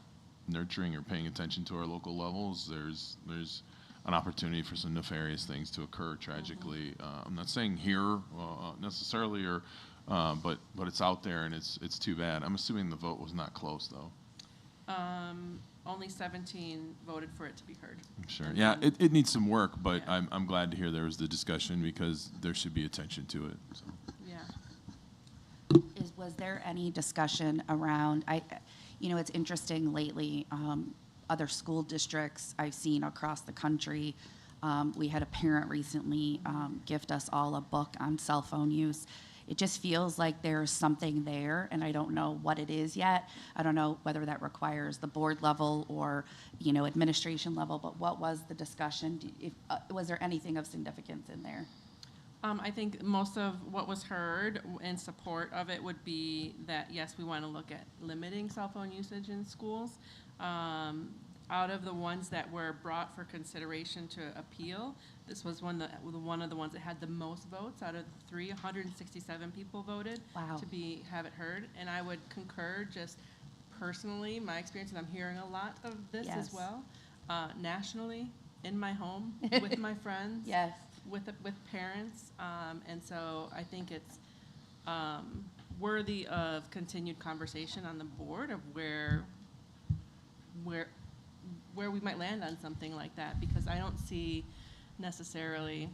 nurturing or paying attention to our local levels, there's an opportunity for some nefarious things to occur tragically. I'm not saying here necessarily, but it's out there and it's too bad. I'm assuming the vote was not close though. Only 17 voted for it to be heard. Sure. Yeah, it needs some work, but yeah. I'm glad to hear there was the discussion because there should be attention to it. So. Yeah. Was there any discussion around, it's interesting lately, other school districts I've seen across the country, we had a parent recently gift us all a book on cell phone use. It just feels like there's something there, and I don't know what it is yet. I don't know whether that requires the board level or, administration level, but what was the discussion? Was there anything of significance in there? I think most of what was heard in support of it would be that, yes, we want to look at limiting cell phone usage in schools. Out of the ones that were brought for consideration to appeal, this was one of the ones that had the most votes. Out of the 367 people voted Wow. to have it heard. And I would concur just personally, my experience, and I'm hearing a lot of this Yes. as well, nationally, in my home, with my friends. Yes. With parents, and so I think it's worthy of continued conversation on the board of where we might land on something like that, because I don't see necessarily,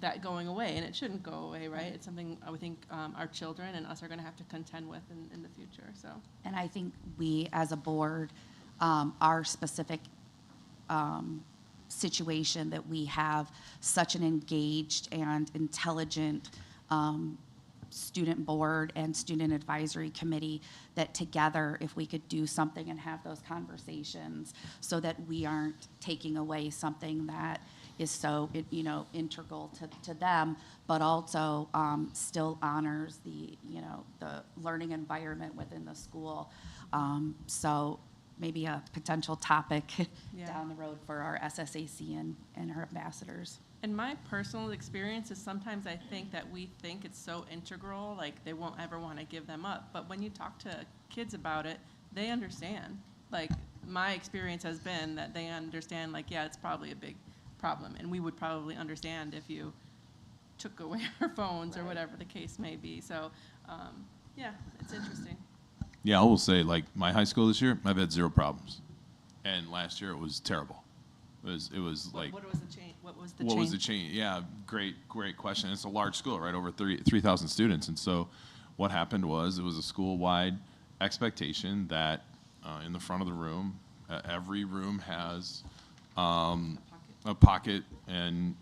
that going away, and it shouldn't go away, right? It's something I would think our children and us are going to have to contend with in the future. So. And I think we, as a board, our specific situation that we have such an engaged and intelligent student board and student advisory committee that together, if we could do something and have those conversations so that we aren't taking away something that is so, integral to them, but also still honors the learning environment within the school. So maybe a potential topic down the road for our SSAC and our ambassadors. And my personal experience is sometimes I think that we think it's so integral, like they won't ever want to give them up. But when you talk to kids about it, they understand. Like, my experience has been that they understand, like, yeah, it's probably a big problem. And we would probably understand if you took away our phones or whatever the case may be. So, yeah, it's interesting. Yeah, I will say, like, my high school this year, I've had 0 problems. And last year it was terrible. It was like... What was the change? What was the What change? was the change? Yeah, great question. It's a large school, right? Over 3,000 students. And so what happened was it was a school-wide expectation that in the front of the room. Every room has a pocket, and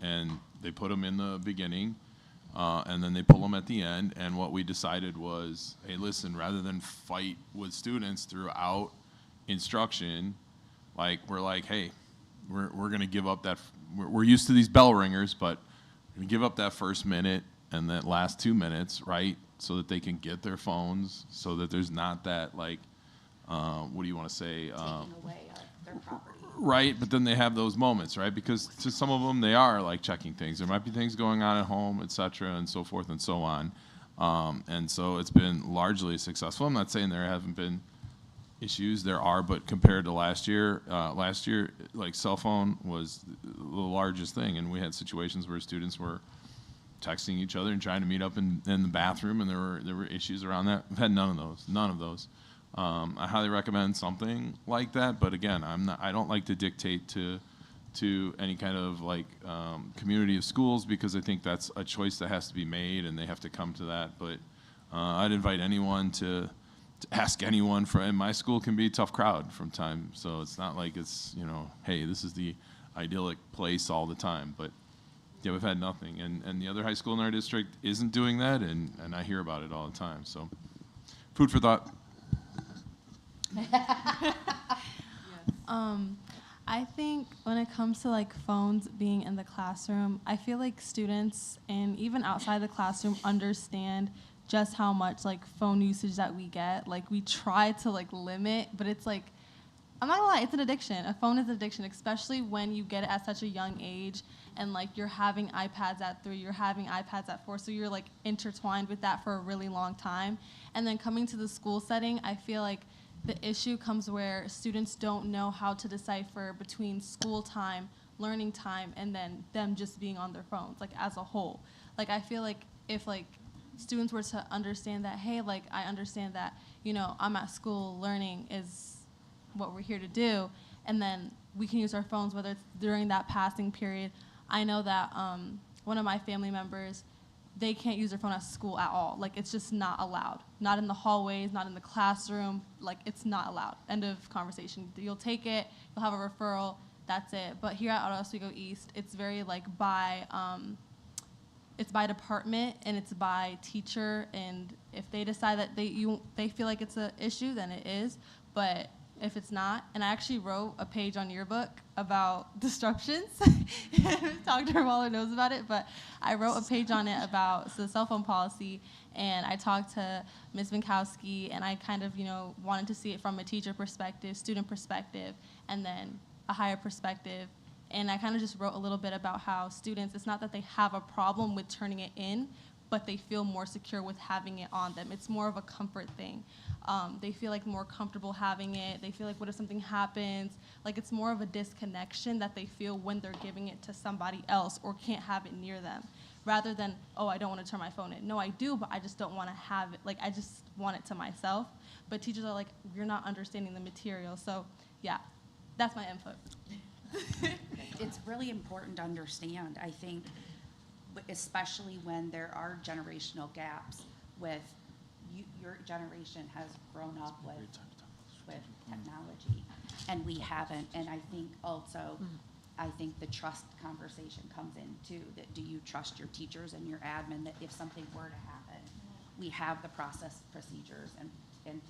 they put them in the beginning, and then they pull them at the end. And what we decided was, hey, listen, rather than fight with students throughout instruction, like we're like, hey, we're going to give up that. We're used to these bell ringers, but we're going to give up that first minute and that last 2 minutes, right, so that they can get their phones, so that there's not that, like, what do you want to say? Taking away of their property. Right, but then they have those moments, right? Because to some of them, they are like checking things. There might be things going on at home, et cetera, and so forth and so on. And so it's been largely successful. I'm not saying there haven't been issues. There are, but compared to last year, like cell phone was the largest thing, and we had situations where students were texting each other and trying to meet up in the bathroom, and there were issues around that. We've had none of those. I highly recommend something like that, but again, I don't like to dictate to any kind of like community of schools, because I think that's a choice that has to be made, and they have to come to that. But I'd invite anyone to ask anyone. And my school can be a tough crowd from time, so it's not like it's, hey, this is the idyllic place all the time. But yeah, we've had nothing, and the other high school in our district isn't doing that, and I hear about it all the time. So food for thought. I think when it comes to like phones being in the classroom, I feel like students and even outside the classroom understand just how much like phone usage that we get. Like we try to like limit, but it's like, I'm not gonna lie, it's an addiction. A phone is an addiction, especially when you get it at such a young age, and like you're having iPads at 3, you're having iPads at 4, so you're like intertwined with that for a really long time. And then coming to the school setting, I feel like the issue comes where students don't know how to decipher between school time, learning time, and then them just being on their phones, like as a whole. Like I feel like if like students were to understand that, hey, like I understand that, I'm at school, learning is what we're here to do, and then we can use our phones, whether it's during that passing period. I know that one of my family members, they can't use their phone at school at all. Like, it's just not allowed. Not in the hallways, not in the classroom. Like, it's not allowed. End of conversation. You'll take it, you'll have a referral, that's it. But here at Oswego East, it's very, like, it's by department, and it's by teacher, and if they decide that they feel like it's an issue, then it is. But if it's not, and I actually wrote a page on your book about disruptions. Dr. Waller knows about it, but I wrote a page on it about the cell phone policy, and I talked to Ms. Minkowski, and I kind of, wanted to see it from a teacher perspective, student perspective, and then a higher perspective. And I kind of just wrote a little bit about how students, it's not that they have a problem with turning it in, but they feel more secure with having it on them. It's more of a comfort thing. They feel like more comfortable having it. They feel like, what if something happens? Like, it's more of a disconnection that they feel when they're giving it to somebody else or can't have it near them, rather than, oh, I don't want to turn my phone in. No, I do, but I just don't want to have it. Like, I just want it to myself. But teachers are like, you're not understanding the material. So, yeah, that's my input. It's really important to understand, I think, especially when there are generational gaps with your generation has grown up with technology, and we haven't. And I think also, I think the trust conversation comes in too. That do you trust your teachers and your admin that if something were to happen, we have the process, procedures, and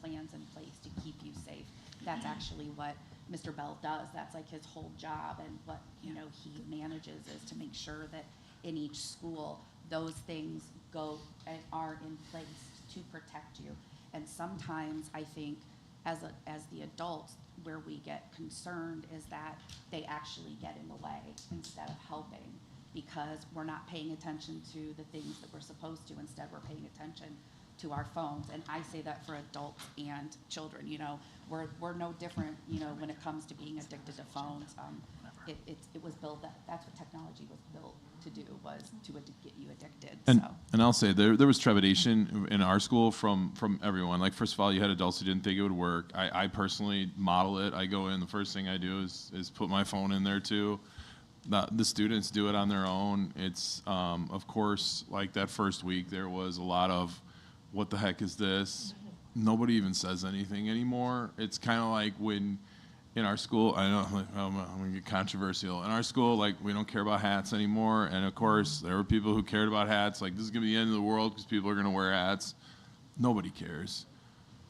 plans in place to keep you safe. That's actually what Mr. Bell does. That's like his whole job, and what he manages is to make sure that in each school those things go and are in place to protect you. And sometimes I think as the adults, where we get concerned is that they actually get in the way instead of helping, because we're not paying attention to the things that we're supposed to. Instead, we're paying attention to our phones. And I say that for adults and children. We're no different, when it comes to being addicted to phones. It was built, that's what technology was built to do, was to get you addicted. And I'll say there was trepidation in our school from everyone. Like, first of all, you had adults who didn't think it would work. I personally model it. I go in, the first thing I do is put my phone in there too. The students do it on their own. It's of course, like that first week there was a lot of, what the heck is this? nobody even says anything anymore. It's kind of like when in our school, I know I'm going to get controversial. In our school, like, we don't care about hats anymore. And of course, there were people who cared about hats. Like, this is going to be the end of the world because people are going to wear hats. Nobody cares.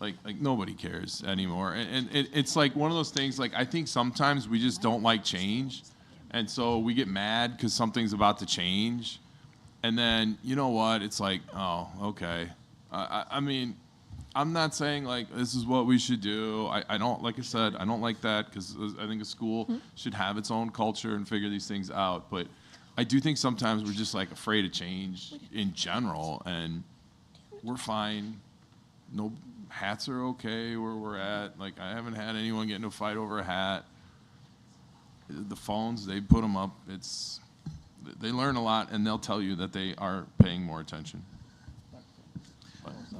Like nobody cares anymore. And it's like one of those things, like, I think sometimes we just don't like change. And so we get mad because something's about to change. And then, you know what? It's like, oh, okay. I mean, I'm not saying, like, this is what we should do. I don't, like I said, I don't like that because I think a school should have its own culture and figure these things out. But I do think sometimes we're just, like, afraid of change in general. And we're fine. No, hats are okay where we're at. Like, I haven't had anyone get in a fight over a hat. The phones, they put them up. They learn a lot, and they'll tell you that they are paying more attention.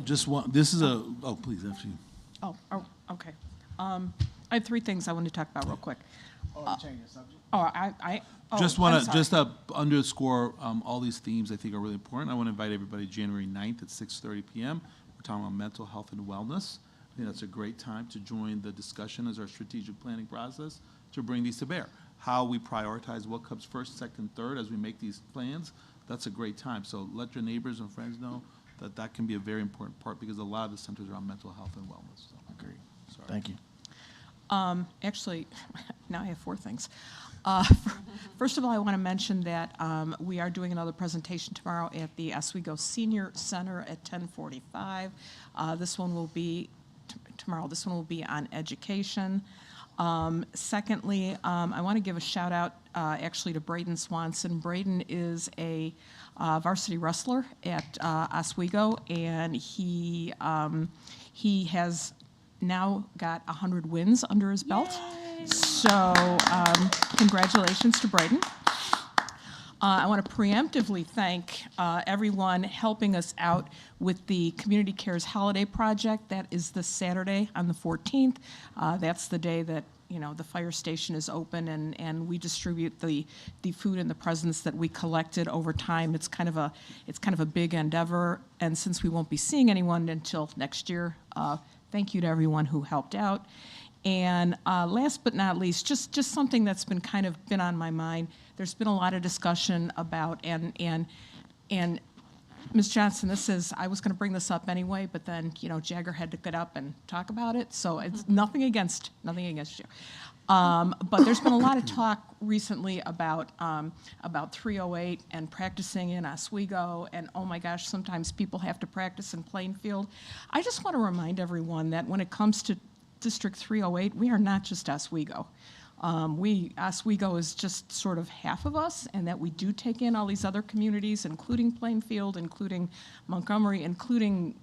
Just one, this is a, oh, please, after you. Oh, okay. I have three things I want to talk about real quick. Change the subject. Just I'm want to sorry. just underscore all these themes I think are really important. I want to invite everybody January 9th at 6:30 p.m. We're talking about mental health and wellness. I think that's a great time to join the discussion as our strategic planning process to bring these to bear. How we prioritize what comes first, second, third as we make these plans, that's a great time. So let your neighbors and friends know that that can be a very important part because a lot of the centers are on mental health and wellness. So, Agreed. sorry. Thank you. Actually, now I have four things. First of all, I want to mention that we are doing another presentation tomorrow at the Oswego Senior Center at 10:45. This one will be tomorrow. This one will be on education. Secondly, I want to give a shout out actually to Braden Swanson. Braden is a varsity wrestler at Oswego, and he has now got 100 wins under his belt. Yay. So congratulations to Braden. I want to preemptively thank everyone helping us out with the Community Cares Holiday Project. That is this Saturday on the 14th. That's the day that the fire station is open, and we distribute the food and the presents that we collected over time. It's kind of a big endeavor, and since we won't be seeing anyone until next year, thank you to everyone who helped out. And last but not least, just something that's been on my mind. There's been a lot of discussion about, and Ms. Johnson, I was going to bring this up anyway, but then Jagger had to get up and talk about it. So it's nothing against you. But there's been a lot of talk recently about 308 and practicing in Oswego, and oh my gosh, sometimes people have to practice in Plainfield. I just want to remind everyone that when it comes to District 308, we are not just Oswego. Oswego is just sort of half of us, and that we do take in all these other communities, including Plainfield, including Montgomery, including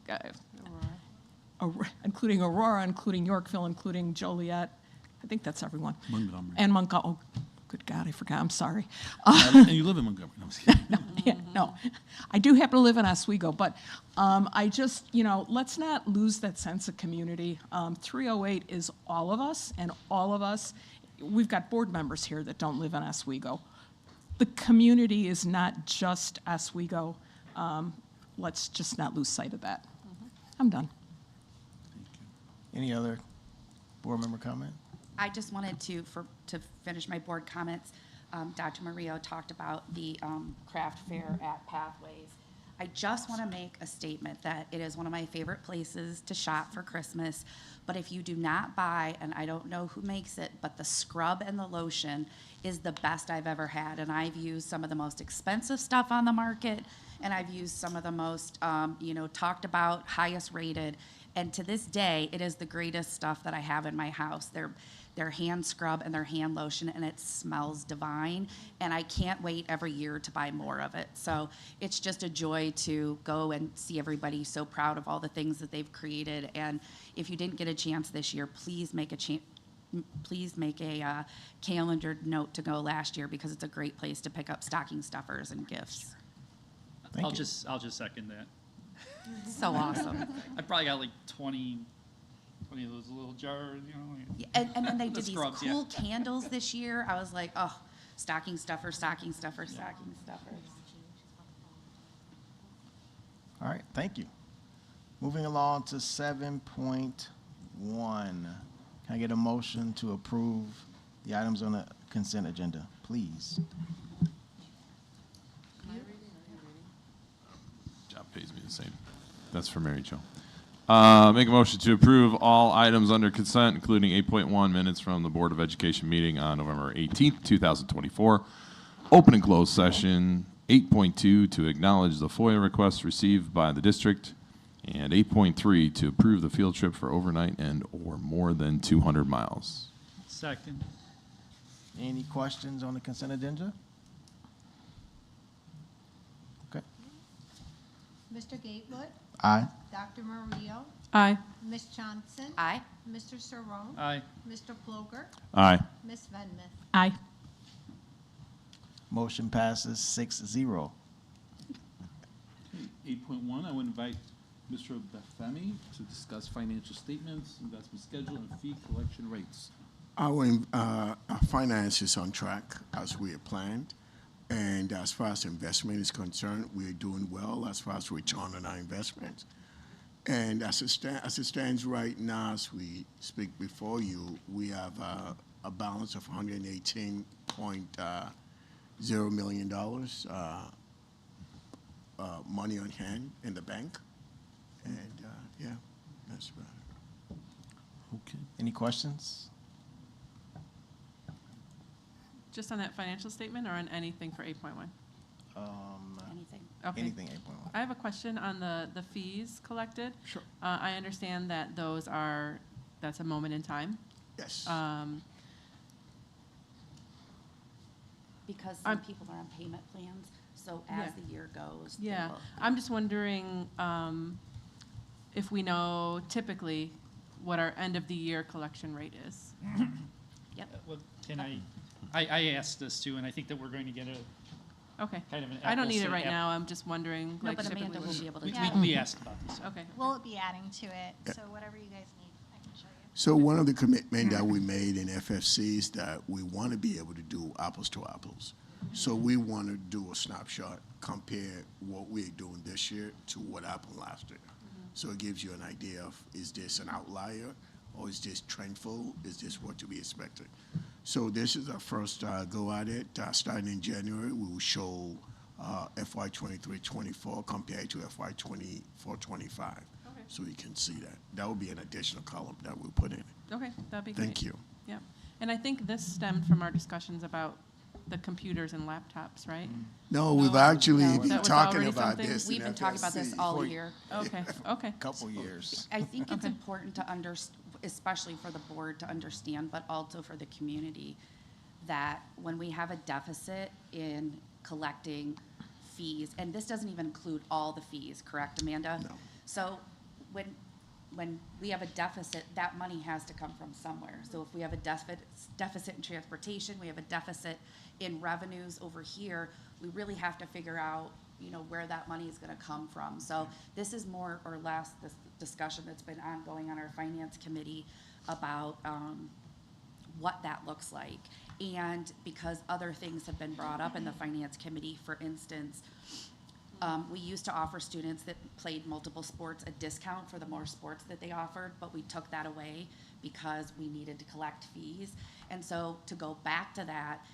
Aurora, including Yorkville, including Joliet. I think that's everyone. Montgomery. And Montgomery. Oh, good God, I forgot. I'm sorry. And you live in Montgomery. No, I'm just kidding. No, I do happen to live in Oswego, but I just, let's not lose that sense of community. 308 is all of us, and all of us. We've got board members here that don't live in Oswego. The community is not just Oswego. Let's just not lose sight of that. I'm done. Any other board member comment? I just wanted to finish my board comments. Dr. Murillo talked about the craft fair at Pathways. I just want to make a statement that it is one of my favorite places to shop for Christmas. But if you do not buy, and I don't know who makes it, but the scrub and the lotion is the best I've ever had. And I've used some of the most expensive stuff on the market, and I've used some of the most, talked about, highest rated. And to this day, it is the greatest stuff that I have in my house. Their hand scrub and their hand lotion, and it smells divine. And I can't wait every year to buy more of it. So it's just a joy to go and see everybody so proud of all the things that they've created. And if you didn't get a chance this year, please make a calendar note to go last year, because it's a great place to pick up stocking stuffers and gifts. I'll just second that. So awesome. I probably got like 20 of those little jars, Yeah, and then they did these scrubs, cool candles this year. I was like, oh, stocking stuffers, stocking stuffers, stocking stuffers. All right, thank you. Moving along to 7.1. Can I get a motion to approve the items on the consent agenda, please? Job pays me the same. That's for Mary Jo. Make a motion to approve all items under consent, including 8.1 minutes from the Board of Education meeting on November 18th, 2024. Open and closed session. 8.2 to acknowledge the FOIA requests received by the district. And 8.3 to approve the field trip for overnight and or more than 200 miles. Second. Any questions on the consent agenda? Okay. Mr. Gatewood? Aye. Dr. Mario? Aye. Ms. Johnson? Aye. Mr. Saron? Aye. Mr. Ploger? Aye. Ms. Venmus? Aye. Motion passes 6-0. 8.1, I would invite Mr. Bethany to discuss financial statements, investment schedule, and fee collection rates. Our finance is on track as we had planned. And as far as investment is concerned, we're doing well as far as return on our investments. And as it stands right now, as we speak before you, we have a balance of $118.0 million money on hand in the bank. And yeah, that's about it. Okay. Any questions? Just on that financial statement or on anything for 8.1? Anything. Okay. Anything 8.1. I have a question on the fees collected. Sure. I understand that that's a moment in time. Yes. Because some people are on payment plans, so as Yeah. the year goes. they Yeah, will- I'm just wondering if we know typically what our end of the year collection rate is. Yep. Well, can I asked this too, and I think that we're going to get a Okay. kind of an I don't apples need to it right app- now, I'm just wondering. No, like, but Amanda typically will be able to. We, tell. we asked about this. Okay. We'll be adding to it, so whatever you guys need, I can show you. So one of the commitment that we made in FFC is that we want to be able to do apples to apples. So we want to do a snapshot, compare what we're doing this year to what happened last year. So it gives you an idea of, is this an outlier or is this trendful? Is this what to be expected? So this is our first go at it. Starting in January, we will show FY 23-24 compared to FY 24-25. So you can see that. That will be an additional column that we'll put in. Okay, that'd be great. Thank you. Yeah, and I think this stemmed from our discussions about the computers and laptops, right? No, we've actually No. been That was talking already about something? this. We've in been talking about this FFC all for- year. Okay, okay. Couple years. I think it's Okay. important to especially for the board to understand, but also for the community, that when we have a deficit in collecting fees, and this doesn't even include all the fees, correct, Amanda? No. So when we have a deficit, that money has to come from somewhere. So if we have a deficit in transportation, we have a deficit in revenues over here, we really have to figure out, where that money is gonna come from. So this is more or less this discussion that's been ongoing on our finance committee about what that looks like. And because other things have been brought up in the finance committee, for instance, we used to offer students that played multiple sports a discount for the more sports that they offered, but we took that away because we needed to collect fees. And so to go back to that,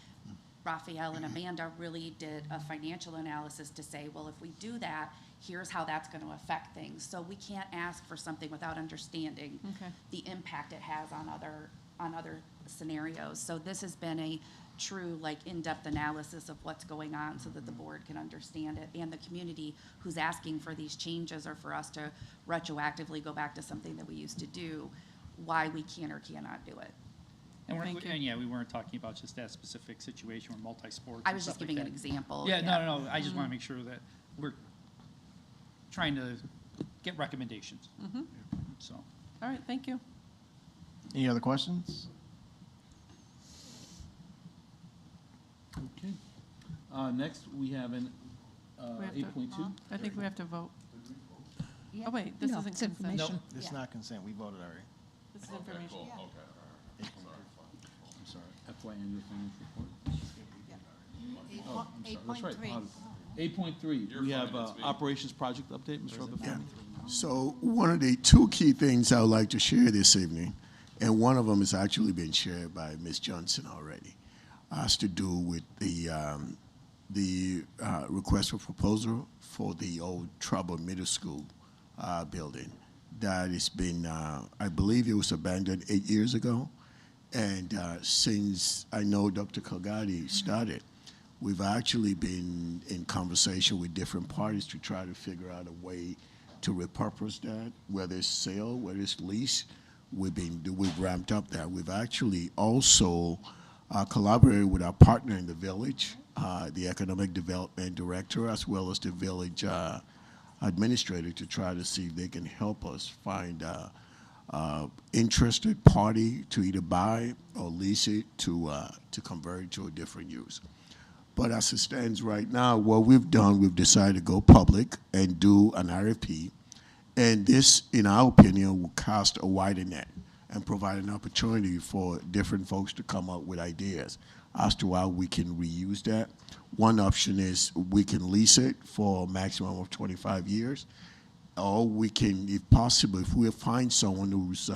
Raphael and Amanda really did a financial analysis to say, well, if we do that, here's how that's going to affect things. So we can't ask for something without understanding Okay. the impact it has on other scenarios. So this has been a true, in-depth analysis of what's going on so that the board can understand it, and the community who's asking for these changes or for us to retroactively go back to something that we used to do, why we can or cannot do it. Thank you. And yeah, we weren't talking about just that specific situation or multi-sports. I and was just stuff like giving an that. example. Yeah, no. I just want to make sure that we're trying to get recommendations. Mm-hmm. So, All right, thank you. Any other questions? Okay. Next, we have an We have to- 8.2. I think we have to vote. Oh, wait, this No, isn't it's consent. information. This is not consent. We voted already. This is information. I'm sorry, FY annual financial report. Oh, I'm sorry, that's right. 8.3, we have operations project update, Ms. Robert. So one of the two key things I would like to share this evening, and one of them has actually been shared by Ms. Johnson already, has to do with the request for proposal for the old Trouble Middle School building that has been, I believe it was abandoned 8 years ago. And since I know Dr. Kogadi started, we've actually been in conversation with different parties to try to figure out a way to repurpose that, whether it's sale, whether it's lease. We've ramped up that. We've actually also collaborated with our partner in the village, the economic development director, as well as the village administrator, to try to see if they can help us find interested party to either buy or lease it to convert it to a different use. But as it stands right now, what we've done, we've decided to go public and do an RFP. And this, in our opinion, will cast a wider net and provide an opportunity for different folks to come up with ideas as to how we can reuse that. One option is we can lease it for a maximum of 25 years. Or we can, if possible, if we find someone who's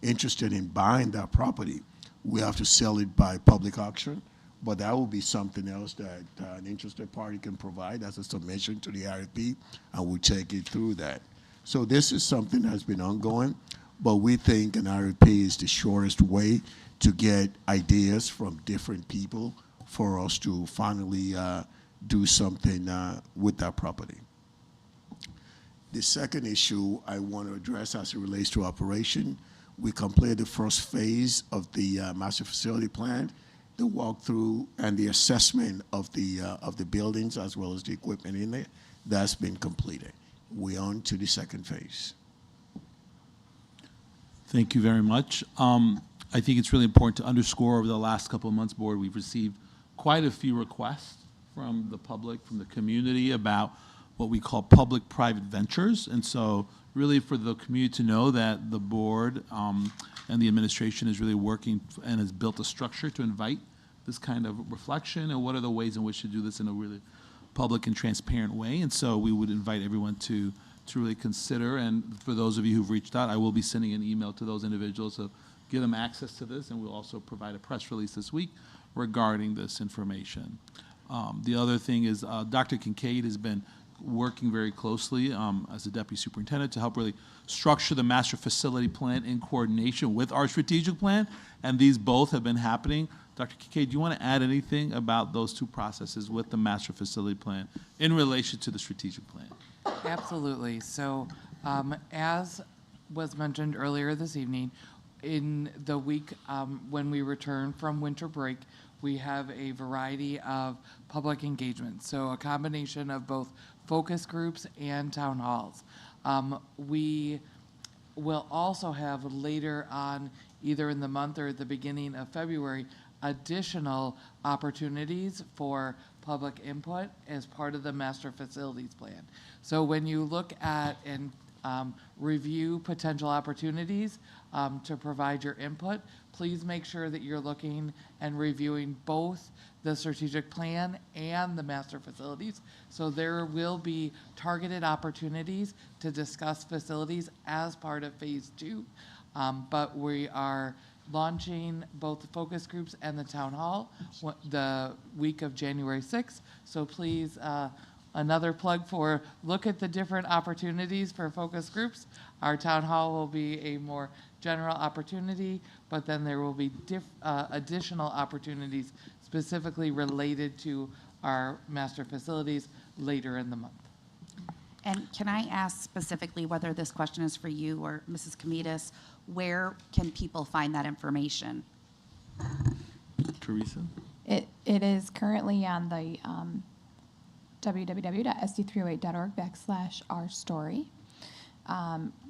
interested in buying that property, we have to sell it by public auction. But that will be something else that an interested party can provide as a submission to the RFP, and we'll take it through that. So this is something that's been ongoing, but we think an RFP is the shortest way to get ideas from different people for us to finally do something with that property. The second issue I want to address as it relates to operation, we completed the first phase of the master facility plan, the walkthrough and the assessment of the buildings as well as the equipment in there. That's been completed. We're on to the second phase. Thank you very much. I think it's really important to underscore over the last couple of months, Board, we've received quite a few requests from the public, from the community about what we call public-private ventures. And so really for the community to know that the board and the administration is really working and has built a structure to invite this kind of reflection, and what are the ways in which to do this in a really public and transparent way. And so we would invite everyone to really consider, and for those of you who've reached out, I will be sending an email to those individuals to give them access to this, and we'll also provide a press release this week regarding this information. The other thing is Dr. Kincaid has been working very closely as the deputy superintendent to help really structure the master facility plan in coordination with our strategic plan, and these both have been happening. Dr. Kincaid, do you want to add anything about those two processes with the master facility plan in relation to the strategic plan? Absolutely. So as was mentioned earlier this evening, in the week when we return from winter break, we have a variety of public engagement. So a combination of both focus groups and town halls. We will also have later on, either in the month or at the beginning of February, additional opportunities for public input as part of the master facilities plan. So when you look at and review potential opportunities to provide your input, please make sure that you're looking and reviewing both the strategic plan and the master facilities. So there will be targeted opportunities to discuss facilities as part of phase 2. But we are launching both the focus groups and the town hall the week of January 6th. So please, another plug for look at the different opportunities for focus groups. Our town hall will be a more general opportunity, but then there will be additional opportunities specifically related to our master facilities later in the month. And can I ask specifically whether this question is for you or Mrs. Komitas, where can people find that information? Teresa? It is currently on the www.sd308.org/ourstory.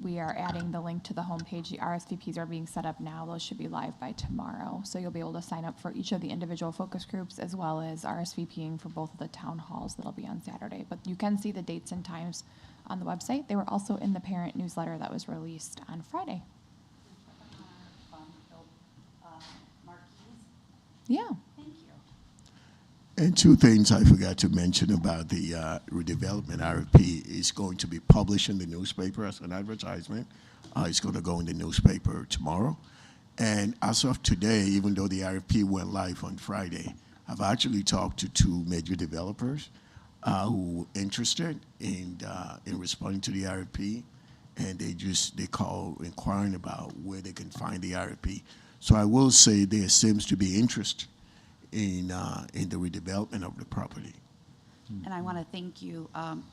We are adding the link to the homepage. The RSVPs are being set up now. Those should be live by tomorrow. So you'll be able to sign up for each of the individual focus groups as well as RSVPing for both of the town halls that'll be on Saturday. But you can see the dates and times on the website. They were also in the parent newsletter that was released on Friday. Yeah. Thank you. And two things I forgot to mention about the redevelopment RFP is going to be published in the newspaper as an advertisement. It's going to go in the newspaper tomorrow. And as of today, even though the RFP went live on Friday, I've actually talked to two major developers who were interested in responding to the RFP, and they call inquiring about where they can find the RFP. So I will say there seems to be interest in the redevelopment of the property. And I want to thank you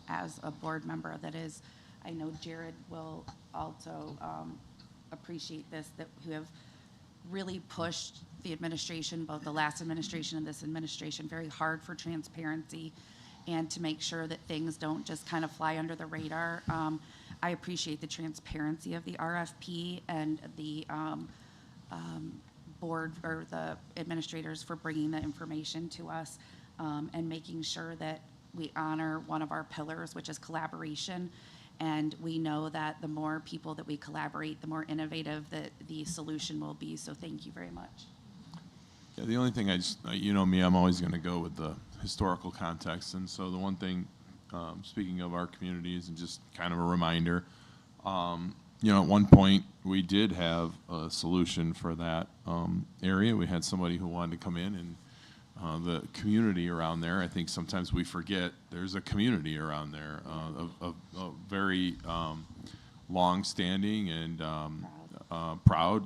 as a board member that is, I know Jared will also appreciate this, that who have really pushed the administration, both the last administration and this administration, very hard for transparency and to make sure that things don't just kind of fly under the radar. I appreciate the transparency of the RFP and the board or the administrators for bringing the information to us and making sure that we honor one of our pillars, which is collaboration. And we know that the more people that we collaborate, the more innovative the solution will be. So thank you very much. Yeah, the only thing you know me, I'm always going to go with the historical context. And so the one thing, speaking of our communities, and just kind of a reminder, you know, at one point we did have a solution for that area. We had somebody who wanted to come in, and the community around there, I think sometimes we forget there's a community around there, of very long-standing and proud,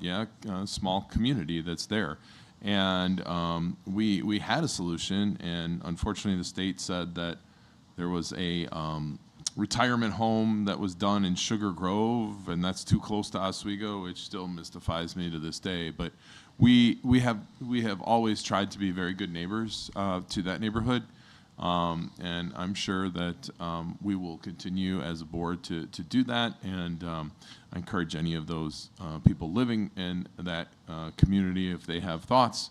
small community that's there. And we had a solution, and unfortunately the state said that there was a retirement home that was done in Sugar Grove, and that's too close to Oswego, which still mystifies me to this day. But we have always tried to be very good neighbors to that neighborhood, and I'm sure that we will continue as a board to do that. And I encourage any of those people living in that community, if they have thoughts,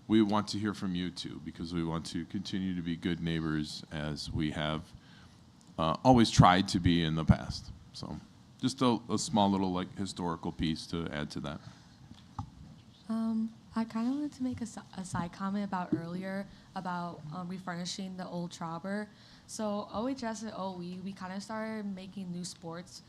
we want to hear from you too, because we want to continue to be good neighbors as we have always tried to be in the past. So just a small little like historical piece to add to that. I kind of wanted to make a side comment about earlier about refurnishing the old Trauber. So OHS and OE, we kind of started making new sports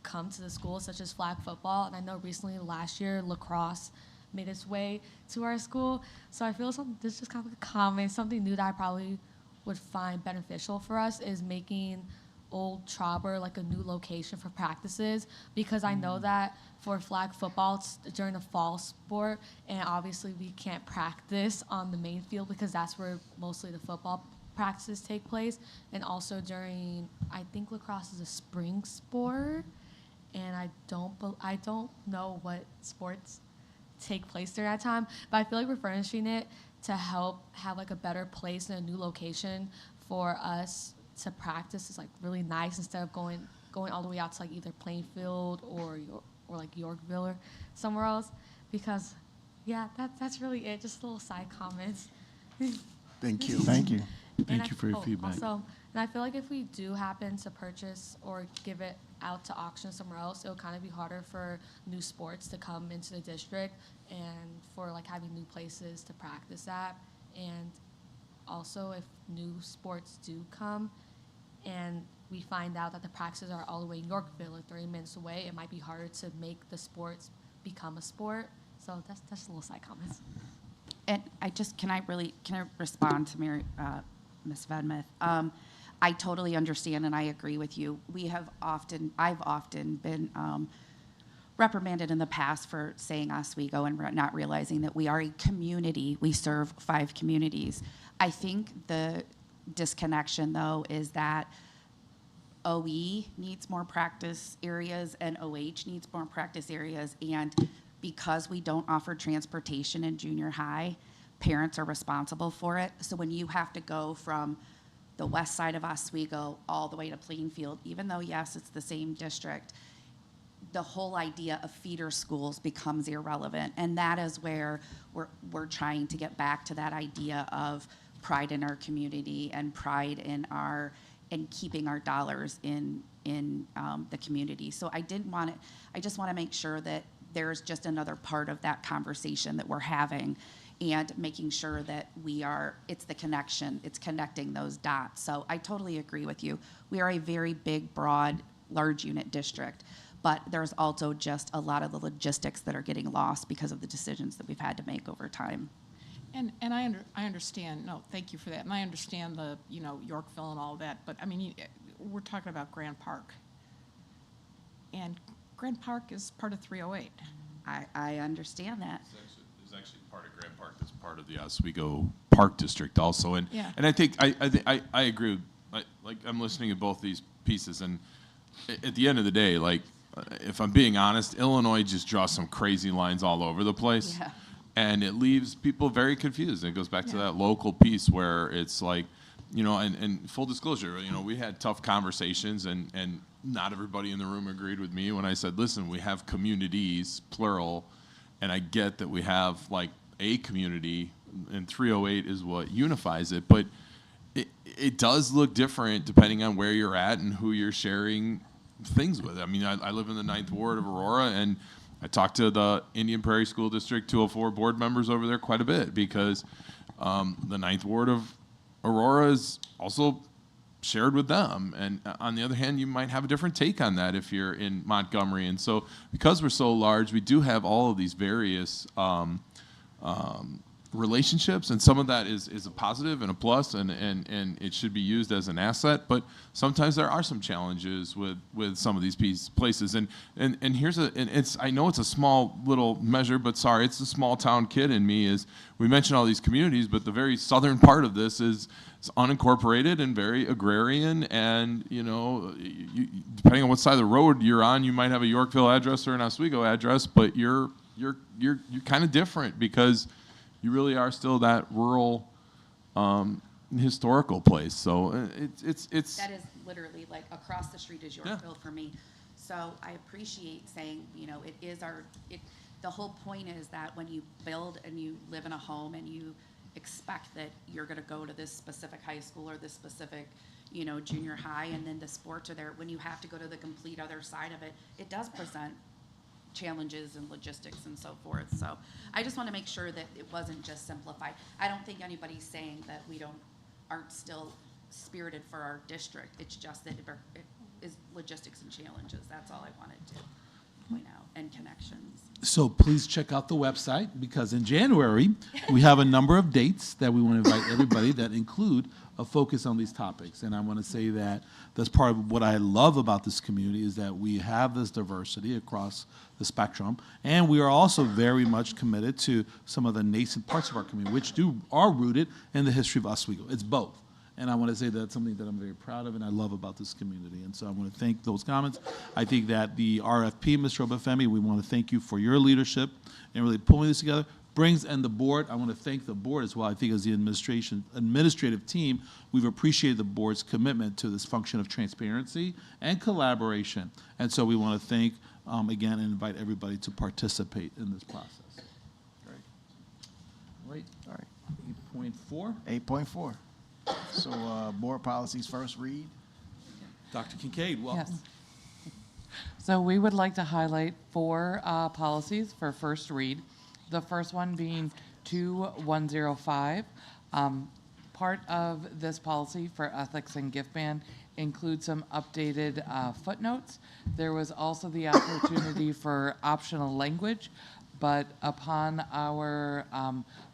come to the school, such as flag football. And I know recently, last year, lacrosse made its way to our school. So I feel this is just kind of like a comment, something new that I probably would find beneficial for us is making old Trauber like a new location for practices, because I know that for flag football it's during the fall sport, and obviously we can't practice on the main field because that's where mostly the football practices take place, and also during, I think lacrosse is a spring sport, and I don't know what sports take place during that time, but I feel like we're furnishing it to help have like a better place and a new location for us to practice is like really nice, instead of going all the way out to like either Plainfield or like Yorkville or somewhere else. Because yeah, that's really it. Just little side comments. Thank you. Thank you. Thank you for your feedback. Also, and I feel like if we do happen to purchase or give it out to auction somewhere else, it'll kind of be harder for new sports to come into the district and for like having new places to practice at. And also, if new sports do come and we find out that the practices are all the way in Yorkville or 30 minutes away, it might be harder to make the sports become a sport. So that's a little side comments. And can I respond to Mary, Ms. Vedmuth? I totally understand and I agree with you. I've often been reprimanded in the past for saying Oswego and not realizing that we are a community. We serve 5 communities. I think the disconnection, though, is that OE needs more practice areas and OH needs more practice areas. And because we don't offer transportation in junior high, parents are responsible for it. So when you have to go from the west side of Oswego all the way to Plainfield, even though, yes, it's the same district, the whole idea of feeder schools becomes irrelevant. And that is where we're trying to get back to that idea of pride in our community and pride in keeping our dollars in the community. So I just want to make sure that there's just another part of that conversation that we're having and making sure that it's the connection, it's connecting those dots. So I totally agree with you. We are a very big, broad, large unit district, but there's also just a lot of the logistics that are getting lost because of the decisions that we've had to make over time. And I understand, no, thank you for that. And I understand the, Yorkville and all that, but I mean, we're talking about Grand Park. And Grand Park is part of 308. I understand that. There's actually part of Grand Park that's part of the Oswego Park District also. And Yeah. and I think I agree. Like I'm listening to both these pieces, and at the end of the day, like if I'm being honest, Illinois just draws some crazy lines all over the place. Yeah. And it leaves people very confused. And it goes back to that local piece where it's like, and full disclosure, we had tough conversations, and not everybody in the room agreed with me when I said, listen, we have communities, plural, and I get that we have like a community, and 308 is what unifies it, but it does look different depending on where you're at and who you're sharing things with. I mean, I live in the 9th Ward of Aurora, and I talk to the Indian Prairie School District 204 board members over there quite a bit because the 9th Ward of Aurora is also shared with them. And on the other hand, you might have a different take on that if you're in Montgomery. And so because we're so large, we do have all of these various relationships, and some of that is a positive and a plus, and it should be used as an asset. But sometimes there are some challenges with some of these places. And here's I know it's a small little measure, but sorry, it's the small town kid in me. Is we mentioned all these communities, but the very southern part of this is unincorporated and very agrarian. And depending on what side of the road you're on, you might have a Yorkville address or an Oswego address, but you're kind of different because you really are still that rural, historical place. So it's That is literally like across the street is Yorkville for me. So I appreciate saying, it is the whole point is that when you build and you live in a home and you expect that you're going to go to this specific high school or this specific, junior high, and then the sports are there, when you have to go to the complete other side of it, it does present challenges and logistics and so forth. So I just want to make sure that it wasn't just simplified. I don't think anybody's saying that we aren't still spirited for our district. It's just that it is logistics and challenges. That's all I wanted to point out, and connections. So please check out the website, because in January, we have a number of dates that we want to invite everybody that include a focus on these topics. And I want to say that that's part of what I love about this community is that we have this diversity across the spectrum. And we are also very much committed to some of the nascent parts of our community, which are rooted in the history of Oswego. It's both. And I want to say that's something that I'm very proud of and I love about this community. And so I want to thank those comments. I think that the RFP, Mr. Obafemi, we want to thank you for your leadership and really pulling this together. And the board, I want to thank the board as well. I think as the administrative team, we've appreciated the board's commitment to this function of transparency and collaboration. And so we want to thank, again, and invite everybody to participate in this process. Great. All right. 8.4. 8.4. So board policies first read. Dr. Kincaid, welcome. Yes. So we would like to highlight 4 policies for first read. The first one being 2105. Part of this policy for ethics and gift ban includes some updated footnotes. There was also the opportunity for optional language, but upon our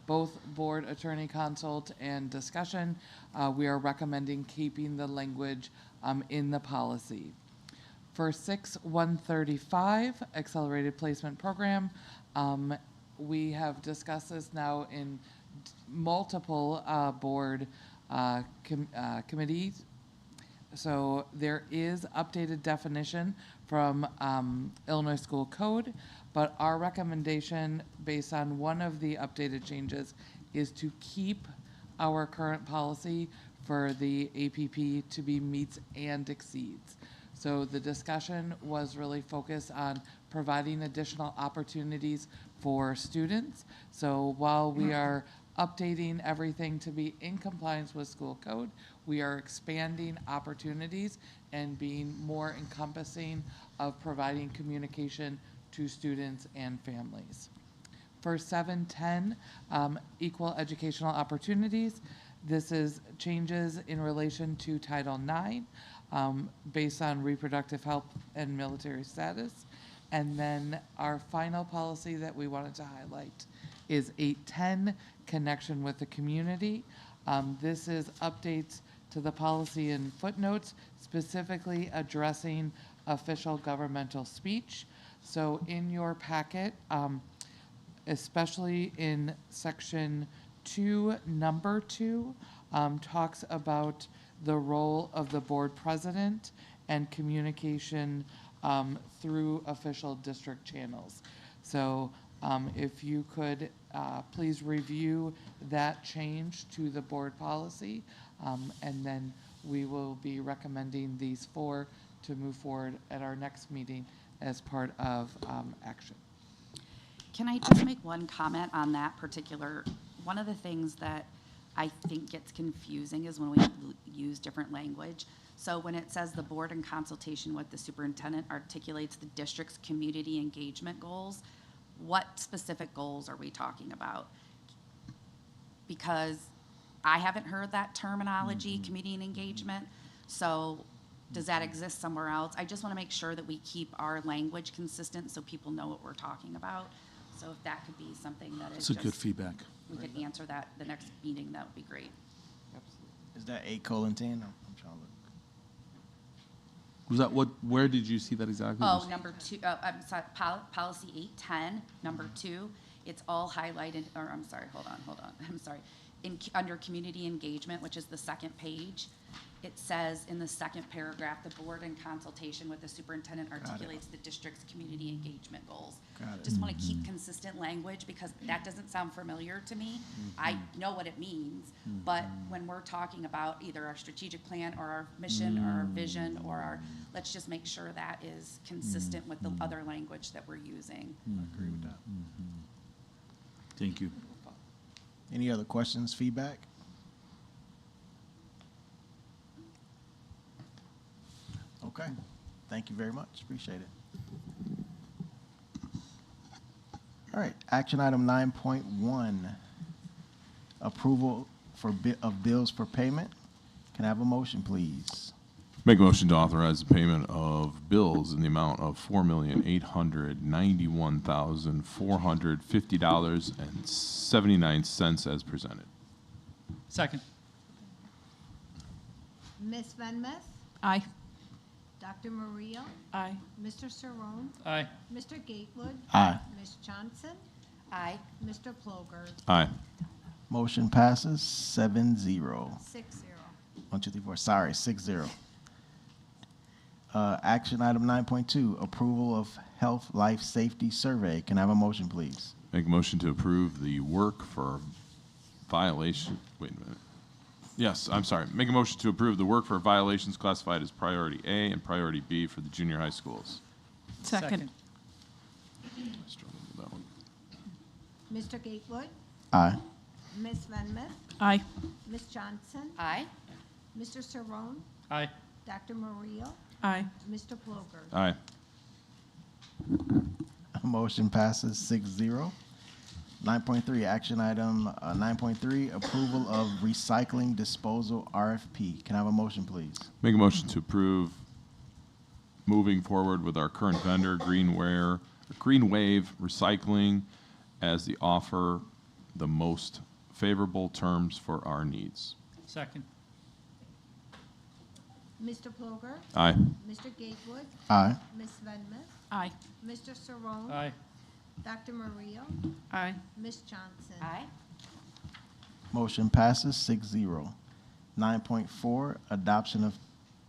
both board attorney consult and discussion, we are recommending keeping the language in the policy. For 6135, accelerated placement program, we have discussed this now in multiple board committees. So there is updated definition from Illinois School Code, but our recommendation based on one of the updated changes is to keep our current policy for the APP to be meets and exceeds. So the discussion was really focused on providing additional opportunities for students. So while we are updating everything to be in compliance with school code, we are expanding opportunities and being more encompassing of providing communication to students and families. For 710, equal educational opportunities, this is changes in relation to Title IX based on reproductive health and military status. And then our final policy that we wanted to highlight is 810, connection with the community. This is updates to the policy and footnotes, specifically addressing official governmental speech. So in your packet, especially in section 2, number 2, talks about the role of the board president and communication through official district channels. So if you could please review that change to the board policy, and then we will be recommending these 4 to move forward at our next meeting as part of action. Can I just make one comment on that particular, one of the things that I think gets confusing is when we use different language. So when it says the board in consultation with the superintendent articulates the district's community engagement goals, what specific goals are we talking about? Because I haven't heard that terminology, community and engagement. So does that exist somewhere else? I just want to make sure that we keep our language consistent so people know what we're talking about. So if that could be something that is That's a good feedback. we could answer that the next meeting, that would be great. Is that 8:10? I'm trying to look. Was that what? Where did you see that exactly? Oh, number 2, I'm sorry, policy 810, number 2, it's all highlighted, or I'm sorry, hold on, I'm sorry. Under community engagement, which is the second page, it says in the second paragraph, the board in consultation with the superintendent articulates the district's community engagement goals. Got it. Just want to keep consistent language because that doesn't sound familiar to me. I know what it means, but when we're talking about either our strategic plan or our mission or our vision or our, let's just make sure that is consistent with the other language that we're using. I agree with that. Thank you. Any other questions, feedback? Okay. Thank you very much. Appreciate it. All right. Action item 9.1, approval of bills for payment. Can I have a motion, please? Make a motion to authorize the payment of bills in the amount of $4,891,450.79 as presented. Second. Ms. Van Meth, Aye. Dr. Maria, Aye. Mr. Cerrone, Aye. Mr. Gatewood, Aye. Ms. Johnson, Aye. Mr. Ploger, Aye. Motion passes 7-0. 6-0. 1, 2, 3, 4. Sorry, 6-0. Action item 9.2, approval of health life safety survey. Can I have a motion, please? Make a motion to approve the work for violation. Wait a minute. Yes, I'm sorry. Make a motion to approve the work for violations classified as priority A and priority B for the junior high schools. Second. I struggled with that one. Mr. Gatewood, Aye. Ms. Van Meth, Aye. Ms. Johnson, Aye. Mr. Cerrone, Aye. Dr. Maria, Aye. Mr. Ploger. Aye. Motion passes 6-0. 9.3, action item 9.3, approval of recycling disposal RFP. Can I have a motion, please? Make a motion to approve moving forward with our current vendor, Green Wave Recycling, as the offer the most favorable terms for our needs. Second. Mr. Ploger, Aye. Mr. Gatewood, Aye. Ms. Van Meth, Aye. Mr. Cerrone, Aye. Dr. Maria, Aye. Ms. Johnson. Aye. Motion passes 6-0. 9.4, adoption of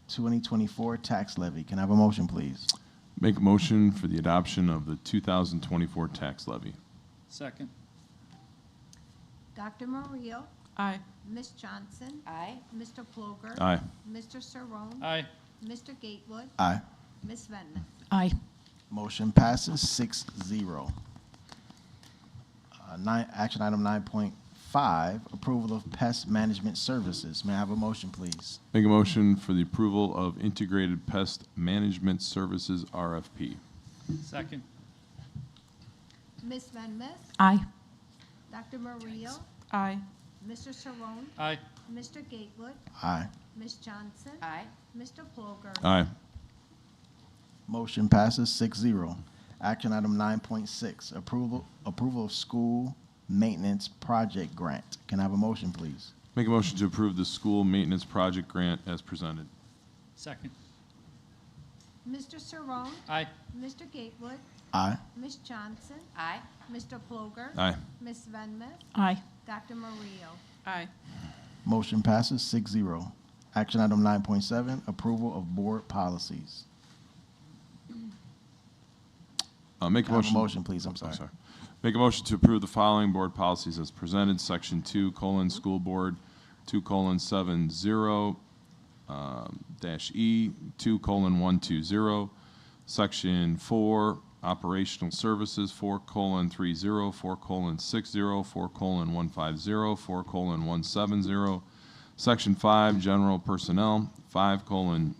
2024 tax levy. Can I have a motion, please? Make a motion for the adoption of the 2024 tax levy. Second. Dr. Maria, Aye. Ms. Johnson, Aye. Mr. Ploger, Aye. Mr. Cerrone, Aye. Mr. Gatewood, Aye. Ms. Van Meth. Aye. Motion passes 6-0. Action item 9.5, approval of pest management services. May I have a motion, please? Make a motion for the approval of integrated pest management services RFP. Second. Ms. Van Mes, Aye. Dr. Mario, Aye. Mr. Saron, Aye. Mr. Gatewood, Aye. Ms. Johnson, Aye. Mr. Ploger, Aye. Motion passes 6-0. Action item 9.6, approval of school maintenance project grant. Can I have a motion, please? Make a motion to approve the school maintenance project grant as presented. Second. Mr. Saron, Aye. Mr. Gatewood, Aye. Ms. Johnson, Aye. Mr. Ploger, Aye. Ms. Van Mes, Aye. Dr. Mario, Aye. Motion passes 6-0. Action item 9.7, approval of board policies. Make a Can I have a motion. motion, please? I'm sorry. Make a motion to approve the following board policies as presented. Section 2, school board, 2:70, -E, 2:120. Section 4, operational services, 4:30, 4:60, 4:150, 4:170. Section 5, general personnel, 5:10,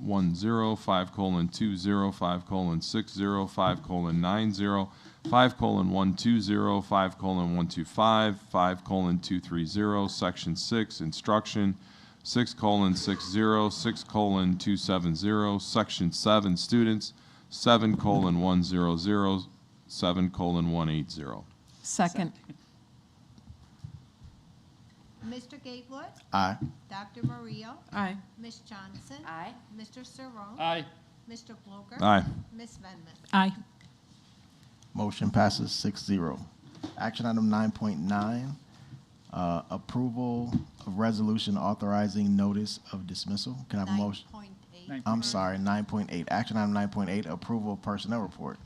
5:20, 5:60, 5:90, 5:120, 5:125, 5:230. Section 6, instruction, 6:60, 6:270. Section 7, students, 7:100, 7:180. Second. Mr. Gatewood, Aye. Dr. Mario, Aye. Ms. Johnson, Aye. Mr. Saron, Aye. Mr. Ploger, Aye. Ms. Van Mes, Aye. Motion passes 6-0. Action item 9.9, approval of resolution authorizing notice of dismissal. Can I have a motion? 9.8. I'm sorry, 9.8. Action item 9.8, approval of personnel report.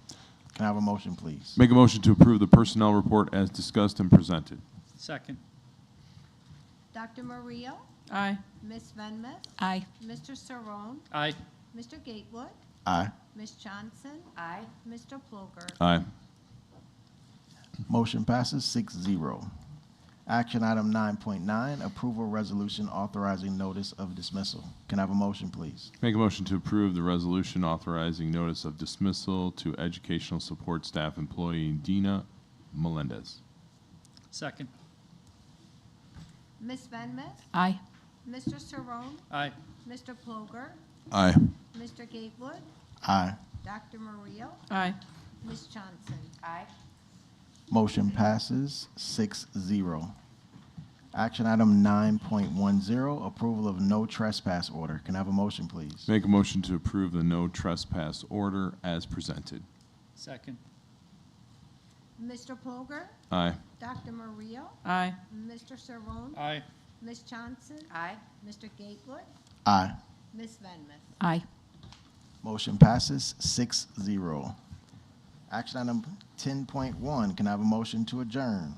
Can I have a motion, please? Make a motion to approve the personnel report as discussed and presented. Second. Dr. Mario, Aye. Ms. Van Mes, Aye. Mr. Saron, Aye. Mr. Gatewood, Aye. Ms. Johnson, Aye. Mr. Ploger, Aye. Motion passes 6-0. Action item 9.9, approval resolution authorizing notice of dismissal. Can I have a motion, please? Make a motion to approve the resolution authorizing notice of dismissal to educational support staff employee Dina Melendez. Second. Ms. Van Mes, Aye. Mr. Saron, Aye. Mr. Ploger, Aye. Mr. Gatewood, Aye. Dr. Mario, Aye. Ms. Johnson, Aye. Motion passes 6-0. Action item 9.10, approval of no trespass order. Can I have a motion, please? Make a motion to approve the no trespass order as presented. Second. Mr. Ploger, Aye. Dr. Mario, Aye. Mr. Saron, Aye. Ms. Johnson, Aye. Mr. Gatewood, Aye. Ms. Van Mes, Aye. Motion passes 6-0. Action item 10.1, can I have a motion to adjourn?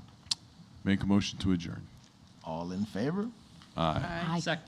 Make a motion to adjourn. All in favor? Aye. Aye. Second.